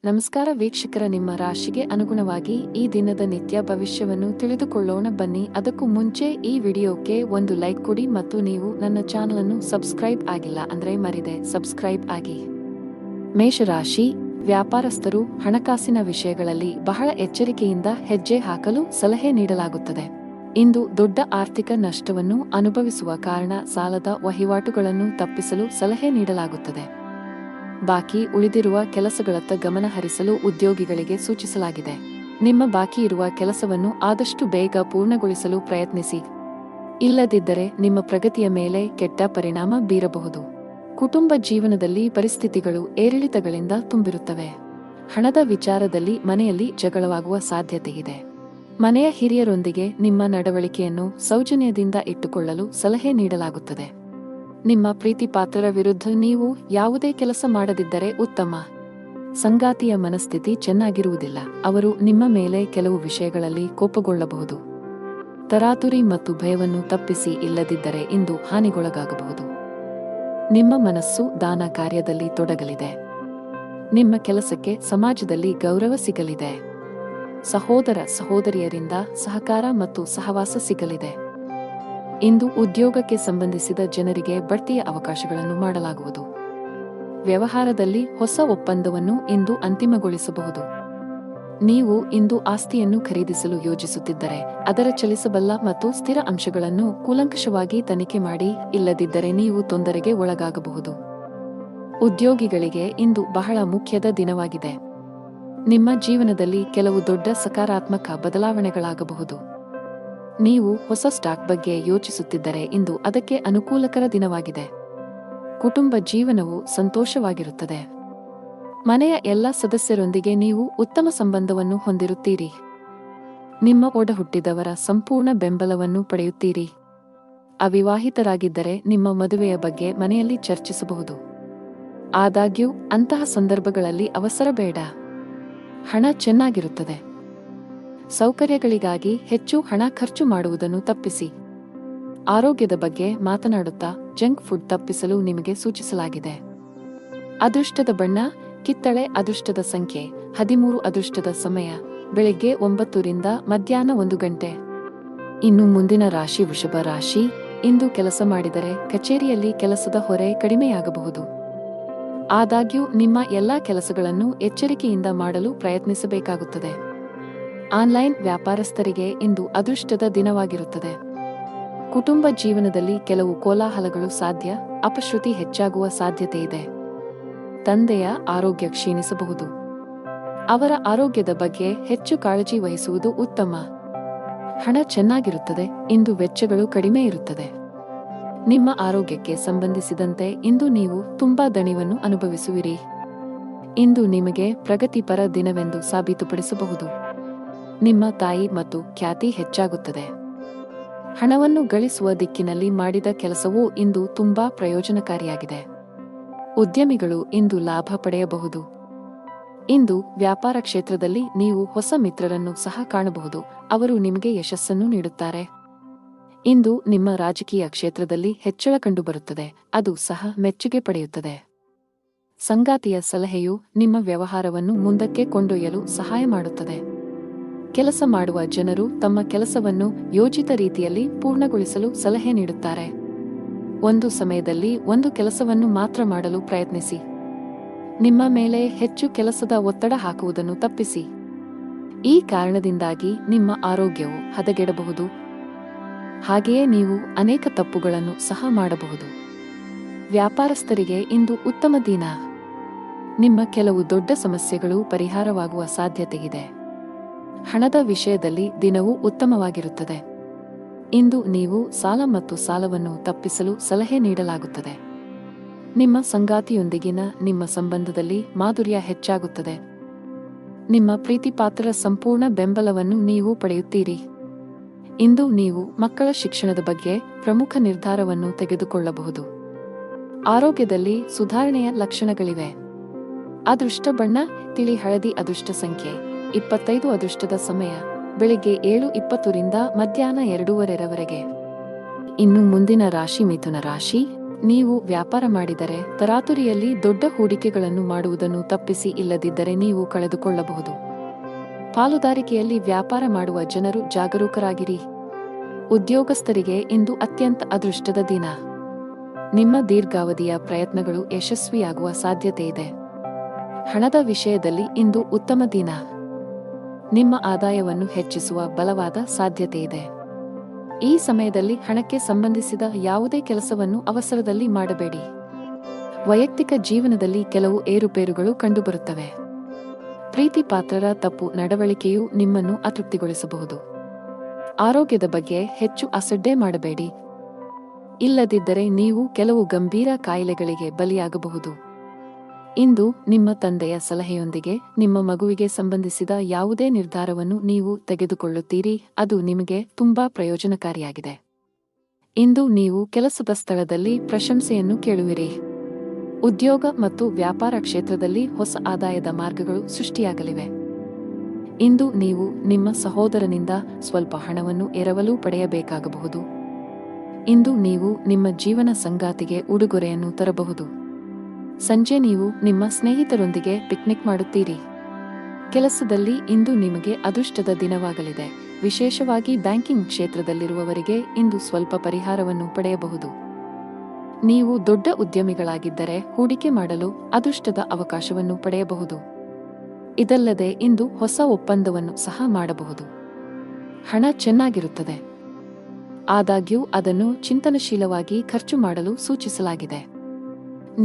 ನಮಸ್ಕಾರ ವೀಕ್ಷಕರ, ನಿಮ್ಮ ರಾಶಿಗೆ ಅನುಗುಣವಾಗಿ ಈ ದಿನದ ನಿತ್ಯ ಭವಿಷ್ಯವನ್ನು ತಿಳಿದುಕೊಳ್ಳೋಣ ಬನ್ನಿ. ಅದಕ್ಕೂ ಮುಂಚೆ ಈ ವಿಡಿಯೋಕ್ಕೆ ಒಂದು ಲೈಕ್ ಕೊಡಿ ಮತ್ತು ನೀವು ನನ್ನ ಚಾನಲ್ ಅನ್ನು ಸಬ್ಸ್ಕ್ರೈಬ್ ಆಗಿಲ್ಲ ಅಂದ್ರೆ ಮರಿದೆ ಸಬ್ಸ್ಕ್ರೈಬ್ ಆಗಿ. ಮೇಷರಾಶಿ, ವ್ಯಾಪಾರಸ್ಥರು ಹಣಕಾಸಿನ ವಿಷಯಗಳಲ್ಲಿ ಬಹಳ ಎಚ್ಚರಿಕೆಯಿಂದ ಹೆಜ್ಜೆ ಹಾಕಲು ಸಲಹೆ ನೀಡಲಾಗುತ್ತದೆ. ಇಂದು ದೊಡ್ಡ ಆರ್ಥಿಕ ನಷ್ಟವನ್ನು ಅನುಭವಿಸುವ ಕಾರಣ ಸಾಲದ ವಹಿವಾಟುಗಳನ್ನು ತಪ್ಪಿಸಲು ಸಲಹೆ ನೀಡಲಾಗುತ್ತದೆ. ಬಾಕಿ ಉಳಿದಿರುವ ಕೆಲಸಗಳತ್ತ ಗಮನ ಹರಿಸಲು ಉದ್ಯೋಗಿಗಳಿಗೆ ಸೂಚಿಸಲಾಗಿದೆ. ನಿಮ್ಮ ಬಾಕಿ ಇರುವ ಕೆಲಸವನ್ನು ಆದಷ್ಟು ಬೇಗ ಪೂರ್ಣಗೊಳಿಸಲು ಪ್ರಯತ್ನಿಸಿ. ಇಲ್ಲದಿದ್ದರೆ ನಿಮ್ಮ ಪ್ರಗತಿಯ ಮೇಲೆ ಕೆಟ್ಟ ಪರಿಣಾಮ ಬೀರಬಹುದು. ಕುಟುಂಬ ಜೀವನದಲ್ಲಿ ಪರಿಸ್ಥಿತಿಗಳು ಏರಿಳಿತಗಳಿಂದ ತುಂಬಿರುತ್ತವೆ. ಹಣದ ವಿಚಾರದಲ್ಲಿ ಮನೆಯಲ್ಲಿ ಜಗಳವಾಗುವ ಸಾಧ್ಯತೆಯಿದೆ. ಮನೆಯ ಹಿರಿಯರೊಂದಿಗೆ ನಿಮ್ಮ ನಡವಳಿಕೆಯನ್ನು ಸೌಜನ್ಯದಿಂದ ಇಟ್ಟುಕೊಳ್ಳಲು ಸಲಹೆ ನೀಡಲಾಗುತ್ತದೆ. ನಿಮ್ಮ ಪ್ರೀತಿಪಾತ್ರರ ವಿರುದ್ಧ ನೀವು ಯಾವುದೇ ಕೆಲಸ ಮಾಡದಿದ್ದರೆ ಉತ್ತಮ. ಸಂಗಾತಿಯ ಮನಸ್ಥಿತಿ ಚೆನ್ನಾಗಿರುವುದಿಲ್ಲ. ಅವರು ನಿಮ್ಮ ಮೇಲೆ ಕೆಲವು ವಿಷಯಗಳಲ್ಲಿ ಕೋಪಗೊಳ್ಳಬಹುದು. ತರಾತುರಿ ಮತ್ತು ಭಯವನ್ನು ತಪ್ಪಿಸಿ, ಇಲ್ಲದಿದ್ದರೆ ಇಂದು ಹಾನಿಗೊಳಗಾಗಬಹುದು. ನಿಮ್ಮ ಮನಸ್ಸು ದಾನ ಕಾರ್ಯದಲ್ಲಿ ತೊಡಗಲಿದೆ. ನಿಮ್ಮ ಕೆಲಸಕ್ಕೆ ಸಮಾಜದಲ್ಲಿ ಗೌರವ ಸಿಗಲಿದೆ. ಸಹೋದರ ಸಹೋದರಿಯರಿಂದ ಸಹಕಾರ ಮತ್ತು ಸಹವಾಸ ಸಿಗಲಿದೆ. ಇಂದು ಉದ್ಯೋಗಕ್ಕೆ ಸಂಬಂಧಿಸಿದ ಜನರಿಗೆ ಬಡ್ತಿಯ ಅವಕಾಶಗಳನ್ನು ಮಾಡಲಾಗುವುದು. ವ್ಯವಹಾರದಲ್ಲಿ ಹೊಸ ಒಪ್ಪಂದವನ್ನು ಇಂದು ಅಂತಿಮಗೊಳಿಸಬಹುದು. ನೀವು ಇಂದು ಆಸ್ತಿಯನ್ನು ಖರೀದಿಸಲು ಯೋಜಿಸುತ್ತಿದ್ದರೆ ಅದರ ಚಲಿಸಬಲ್ಲ ಮತ್ತು ಸ್ಥಿರ ಅಂಶಗಳನ್ನು ಕೂಲಂಕಷವಾಗಿ ತನಿಖೆ ಮಾಡಿ, ಇಲ್ಲದಿದ್ದರೆ ನೀವು ತೊಂದರೆಗೆ ಒಳಗಾಗಬಹುದು. ಉದ್ಯೋಗಿಗಳಿಗೆ ಇಂದು ಬಹಳ ಮುಖ್ಯದ ದಿನವಾಗಿದೆ. ನಿಮ್ಮ ಜೀವನದಲ್ಲಿ ಕೆಲವು ದೊಡ್ಡ ಸಕಾರಾತ್ಮಕ ಬದಲಾವಣೆಗಳಾಗಬಹುದು. ನೀವು ಹೊಸ ಸ್ಟಾಕ್ ಬಗ್ಗೆ ಯೋಚಿಸುತ್ತಿದ್ದರೆ ಇಂದು ಅದಕ್ಕೆ ಅನುಕೂಲಕರ ದಿನವಾಗಿದೆ. ಕುಟುಂಬ ಜೀವನವು ಸಂತೋಷವಾಗಿರುತ್ತದೆ. ಮನೆಯ ಎಲ್ಲ ಸದಸ್ಯರೊಂದಿಗೆ ನೀವು ಉತ್ತಮ ಸಂಬಂಧವನ್ನು ಹೊಂದಿರುತ್ತೀರಿ. ನಿಮ್ಮ ಒಡಹುಟ್ಟಿದವರ ಸಂಪೂರ್ಣ ಬೆಂಬಲವನ್ನು ಪಡೆಯುತ್ತೀರಿ. ಅವಿವಾಹಿತರಾಗಿದ್ದರೆ ನಿಮ್ಮ ಮದುವೆಯ ಬಗ್ಗೆ ಮನೆಯಲ್ಲಿ ಚರ್ಚಿಸಬಹುದು. ಆದಾಗ್ಯೂ ಅಂತಹ ಸಂದರ್ಭಗಳಲ್ಲಿ ಅವಸರ ಬೇಡ. ಹಣ ಚೆನ್ನಾಗಿರುತ್ತದೆ. ಸೌಕರ್ಯಗಳಿಗಾಗಿ ಹೆಚ್ಚು ಹಣ ಖರ್ಚು ಮಾಡುವುದನ್ನು ತಪ್ಪಿಸಿ. ಆರೋಗ್ಯದ ಬಗ್ಗೆ ಮಾತನಾಡುತ್ತಾ ಜಂಕ್ ಫುಡ್ ತಪ್ಪಿಸಲು ನಿಮಗೆ ಸೂಚಿಸಲಾಗಿದೆ. ಅದೃಷ್ಟದ ಬಣ್ಣ ಕಿತ್ತಳೆ. ಅದೃಷ್ಟದ ಸಂಖ್ಯೆ 13. ಅದೃಷ್ಟದ ಸಮಯ ಬೆಳಿಗ್ಗೆ 9 ರಿಂದ ಮಧ್ಯಾಹ್ನ 1 ಗಂಟೆ. ಇನ್ನು ಮುಂದಿನ ರಾಶಿ ವೃಷಭ ರಾಶಿ. ಇಂದು ಕೆಲಸ ಮಾಡಿದರೆ ಕಚೇರಿಯಲ್ಲಿ ಕೆಲಸದ ಹೊರೆ ಕಡಿಮೆಯಾಗಬಹುದು. ಆದಾಗ್ಯೂ ನಿಮ್ಮ ಎಲ್ಲಾ ಕೆಲಸಗಳನ್ನು ಎಚ್ಚರಿಕೆಯಿಂದ ಮಾಡಲು ಪ್ರಯತ್ನಿಸಬೇಕಾಗುತ್ತದೆ. ಆನ್ಲೈನ್ ವ್ಯಾಪಾರಸ್ಥರಿಗೆ ಇಂದು ಅದೃಷ್ಟದ ದಿನವಾಗಿರುತ್ತದೆ. ಕುಟುಂಬ ಜೀವನದಲ್ಲಿ ಕೆಲವು ಕೋಲಾಹಲಗಳು ಸಾಧ್ಯ. ಅಪಶ್ರುತಿ ಹೆಚ್ಚಾಗುವ ಸಾಧ್ಯತೆಯಿದೆ. ತಂದೆಯ ಆರೋಗ್ಯ ಕ್ಷೀಣಿಸಬಹುದು. ಅವರ ಆರೋಗ್ಯದ ಬಗ್ಗೆ ಹೆಚ್ಚು ಕಾಳಜಿ ವಹಿಸುವುದು ಉತ್ತಮ. ಹಣ ಚೆನ್ನಾಗಿರುತ್ತದೆ. ಇಂದು ವೆಚ್ಚಗಳು ಕಡಿಮೆ ಇರುತ್ತದೆ. ನಿಮ್ಮ ಆರೋಗ್ಯಕ್ಕೆ ಸಂಬಂಧಿಸಿದಂತೆ ಇಂದು ನೀವು ತುಂಬಾ ದಣಿವನ್ನು ಅನುಭವಿಸುವಿರಿ. ಇಂದು ನಿಮಗೆ ಪ್ರಗತಿಪರ ದಿನವೆಂದು ಸಾಬೀತುಪಡಿಸಬಹುದು. ನಿಮ್ಮ ತಾಯಿ ಮತ್ತು ಖ್ಯಾತಿ ಹೆಚ್ಚಾಗುತ್ತದೆ. ಹಣವನ್ನು ಗಳಿಸುವ ದಿಕ್ಕಿನಲ್ಲಿ ಮಾಡಿದ ಕೆಲಸವೂ ಇಂದು ತುಂಬಾ ಪ್ರಯೋಜನಕಾರಿಯಾಗಿದೆ. ಉದ್ಯಮಿಗಳು ಇಂದು ಲಾಭ ಪಡೆಯಬಹುದು. ಇಂದು ವ್ಯಾಪಾರ ಕ್ಷೇತ್ರದಲ್ಲಿ ನೀವು ಹೊಸ ಮಿತ್ರರನ್ನು ಸಹ ಕಾಣಬಹುದು. ಅವರು ನಿಮಗೆ ಯಶಸ್ಸನ್ನು ನೀಡುತ್ತಾರೆ. ಇಂದು ನಿಮ್ಮ ರಾಜಕೀಯ ಕ್ಷೇತ್ರದಲ್ಲಿ ಹೆಚ್ಚಳ ಕಂಡುಬರುತ್ತದೆ. ಅದು ಸಹ ಮೆಚ್ಚುಗೆ ಪಡೆಯುತ್ತದೆ. ಸಂಗಾತಿಯ ಸಲಹೆಯು ನಿಮ್ಮ ವ್ಯವಹಾರವನ್ನು ಮುಂದಕ್ಕೆ ಕೊಂಡೊಯ್ಯಲು ಸಹಾಯ ಮಾಡುತ್ತದೆ. ಕೆಲಸ ಮಾಡುವ ಜನರು ತಮ್ಮ ಕೆಲಸವನ್ನು ಯೋಜಿತ ರೀತಿಯಲ್ಲಿ ಪೂರ್ಣಗೊಳಿಸಲು ಸಲಹೆ ನೀಡುತ್ತಾರೆ. ಒಂದು ಸಮಯದಲ್ಲಿ ಒಂದು ಕೆಲಸವನ್ನು ಮಾತ್ರ ಮಾಡಲು ಪ್ರಯತ್ನಿಸಿ. ನಿಮ್ಮ ಮೇಲೆ ಹೆಚ್ಚು ಕೆಲಸದ ಒತ್ತಡ ಹಾಕುವುದನ್ನು ತಪ್ಪಿಸಿ. ಈ ಕಾರಣದಿಂದಾಗಿ ನಿಮ್ಮ ಆರೋಗ್ಯವು ಹದಗೆಡಬಹುದು. ಹಾಗೆಯೇ ನೀವು ಅನೇಕ ತಪ್ಪುಗಳನ್ನು ಸಹ ಮಾಡಬಹುದು. ವ್ಯಾಪಾರಸ್ಥರಿಗೆ ಇಂದು ಉತ್ತಮ ದಿನ. ನಿಮ್ಮ ಕೆಲವು ದೊಡ್ಡ ಸಮಸ್ಯೆಗಳು ಪರಿಹಾರವಾಗುವ ಸಾಧ್ಯತೆಯಿದೆ. ಹಣದ ವಿಷಯದಲ್ಲಿ ದಿನವೂ ಉತ್ತಮವಾಗಿರುತ್ತದೆ. ಇಂದು ನೀವು ಸಾಲ ಮತ್ತು ಸಾಲವನ್ನು ತಪ್ಪಿಸಲು ಸಲಹೆ ನೀಡಲಾಗುತ್ತದೆ. ನಿಮ್ಮ ಸಂಗಾತಿಯೊಂದಿಗಿನ ನಿಮ್ಮ ಸಂಬಂಧದಲ್ಲಿ ಮಾಧುರ್ಯ ಹೆಚ್ಚಾಗುತ್ತದೆ. ನಿಮ್ಮ ಪ್ರೀತಿಪಾತ್ರರ ಸಂಪೂರ್ಣ ಬೆಂಬಲವನ್ನು ನೀವು ಪಡೆಯುತ್ತೀರಿ. ಇಂದು ನೀವು ಮಕ್ಕಳ ಶಿಕ್ಷಣದ ಬಗ್ಗೆ ಪ್ರಮುಖ ನಿರ್ಧಾರವನ್ನು ತೆಗೆದುಕೊಳ್ಳಬಹುದು. ಆರೋಗ್ಯದಲ್ಲಿ ಸುಧಾರಣೆಯ ಲಕ್ಷಣಗಳಿವೆ. ಅದೃಷ್ಟ ಬಣ್ಣ ತಿಳಿ ಹಳದಿ. ಅದೃಷ್ಟ ಸಂಖ್ಯೆ 25. ಅದೃಷ್ಟದ ಸಮಯ ಬೆಳಿಗ್ಗೆ 7:20 ರಿಂದ ಮಧ್ಯಾಹ್ನ 2:30 ರವರೆಗೆ. ಇನ್ನು ಮುಂದಿನ ರಾಶಿ ಮಿಥುನ ರಾಶಿ. ನೀವು ವ್ಯಾಪಾರ ಮಾಡಿದರೆ ತರಾತುರಿಯಲ್ಲಿ ದೊಡ್ಡ ಹೂಡಿಕೆಗಳನ್ನು ಮಾಡುವುದನ್ನು ತಪ್ಪಿಸಿ, ಇಲ್ಲದಿದ್ದರೆ ನೀವು ಕಳೆದುಕೊಳ್ಳಬಹುದು. ಪಾಲುದಾರಿಕೆಯಲ್ಲಿ ವ್ಯಾಪಾರ ಮಾಡುವ ಜನರು ಜಾಗರೂಕರಾಗಿರಿ. ಉದ್ಯೋಗಸ್ಥರಿಗೆ ಇಂದು ಅತ್ಯಂತ ಅದೃಷ್ಟದ ದಿನ. ನಿಮ್ಮ ದೀರ್ಘಾವಧಿಯ ಪ್ರಯತ್ನಗಳು ಯಶಸ್ವಿಯಾಗುವ ಸಾಧ್ಯತೆ ಇದೆ. ಹಣದ ವಿಷಯದಲ್ಲಿ ಇಂದು ಉತ್ತಮ ದಿನ. ನಿಮ್ಮ ಆದಾಯವನ್ನು ಹೆಚ್ಚಿಸುವ ಬಲವಾದ ಸಾಧ್ಯತೆ ಇದೆ. ಈ ಸಮಯದಲ್ಲಿ ಹಣಕ್ಕೆ ಸಂಬಂಧಿಸಿದ ಯಾವುದೇ ಕೆಲಸವನ್ನು ಅವಸರದಲ್ಲಿ ಮಾಡಬೇಡಿ. ವೈಯಕ್ತಿಕ ಜೀವನದಲ್ಲಿ ಕೆಲವು ಏರುಪೇರುಗಳು ಕಂಡುಬರುತ್ತವೆ. ಪ್ರೀತಿ ಪಾತ್ರರ ತಪ್ಪು ನಡವಳಿಕೆಯು ನಿಮ್ಮನ್ನು ಅತೃಪ್ತಿಗೊಳಿಸಬಹುದು. ಆರೋಗ್ಯದ ಬಗ್ಗೆ ಹೆಚ್ಚು ಅಸಡ್ಡೆ ಮಾಡಬೇಡಿ. ಇಲ್ಲದಿದ್ದರೆ ನೀವು ಕೆಲವು ಗಂಭೀರ ಕಾಯಿಲೆಗಳಿಗೆ ಬಲಿಯಾಗಬಹುದು. ಇಂದು ನಿಮ್ಮ ತಂದೆಯ ಸಲಹೆಯೊಂದಿಗೆ ನಿಮ್ಮ ಮಗುವಿಗೆ ಸಂಬಂಧಿಸಿದ ಯಾವುದೇ ನಿರ್ಧಾರವನ್ನು ನೀವು ತೆಗೆದುಕೊಳ್ಳುತ್ತೀರಿ, ಅದು ನಿಮಗೆ ತುಂಬಾ ಪ್ರಯೋಜನಕಾರಿಯಾಗಿದೆ. ಇಂದು ನೀವು ಕೆಲಸದ ಸ್ಥಳದಲ್ಲಿ ಪ್ರಶಂಸೆಯನ್ನು ಕೇಳುವಿರಿ. ಉದ್ಯೋಗ ಮತ್ತು ವ್ಯಾಪಾರ ಕ್ಷೇತ್ರದಲ್ಲಿ ಹೊಸ ಆದಾಯದ ಮಾರ್ಗಗಳು ಸೃಷ್ಟಿಯಾಗಲಿವೆ. ಇಂದು ನೀವು ನಿಮ್ಮ ಸಹೋದರನಿಂದ ಸ್ವಲ್ಪ ಹಣವನ್ನು ಎರವಲು ಪಡೆಯಬೇಕಾಗಬಹುದು. ಇಂದು ನೀವು ನಿಮ್ಮ ಜೀವನ ಸಂಗಾತಿಗೆ ಉಡುಗೊರೆಯನ್ನು ತರಬಹುದು. ಸಂಜೆ ನೀವು ನಿಮ್ಮ ಸ್ನೇಹಿತರೊಂದಿಗೆ ಪಿಕ್ನಿಕ್ ಮಾಡುತ್ತೀರಿ. ಕೆಲಸದಲ್ಲಿ ಇಂದು ನಿಮಗೆ ಅದೃಷ್ಟದ ದಿನವಾಗಲಿದೆ. ವಿಶೇಷವಾಗಿ ಬ್ಯಾಂಕಿಂಗ್ ಕ್ಷೇತ್ರದಲ್ಲಿರುವವರಿಗೆ ಇಂದು ಸ್ವಲ್ಪ ಪರಿಹಾರವನ್ನು ಪಡೆಯಬಹುದು. ನೀವು ದೊಡ್ಡ ಉದ್ಯಮಿಗಳಾಗಿದ್ದರೆ ಹೂಡಿಕೆ ಮಾಡಲು ಅದೃಷ್ಟದ ಅವಕಾಶವನ್ನು ಪಡೆಯಬಹುದು. ಇದಲ್ಲದೆ ಇಂದು ಹೊಸ ಒಪ್ಪಂದವನ್ನು ಸಹ ಮಾಡಬಹುದು. ಹಣ ಚೆನ್ನಾಗಿರುತ್ತದೆ. ಆದಾಗ್ಯೂ ಅದನ್ನು ಚಿಂತನಶೀಲವಾಗಿ ಖರ್ಚು ಮಾಡಲು ಸೂಚಿಸಲಾಗಿದೆ.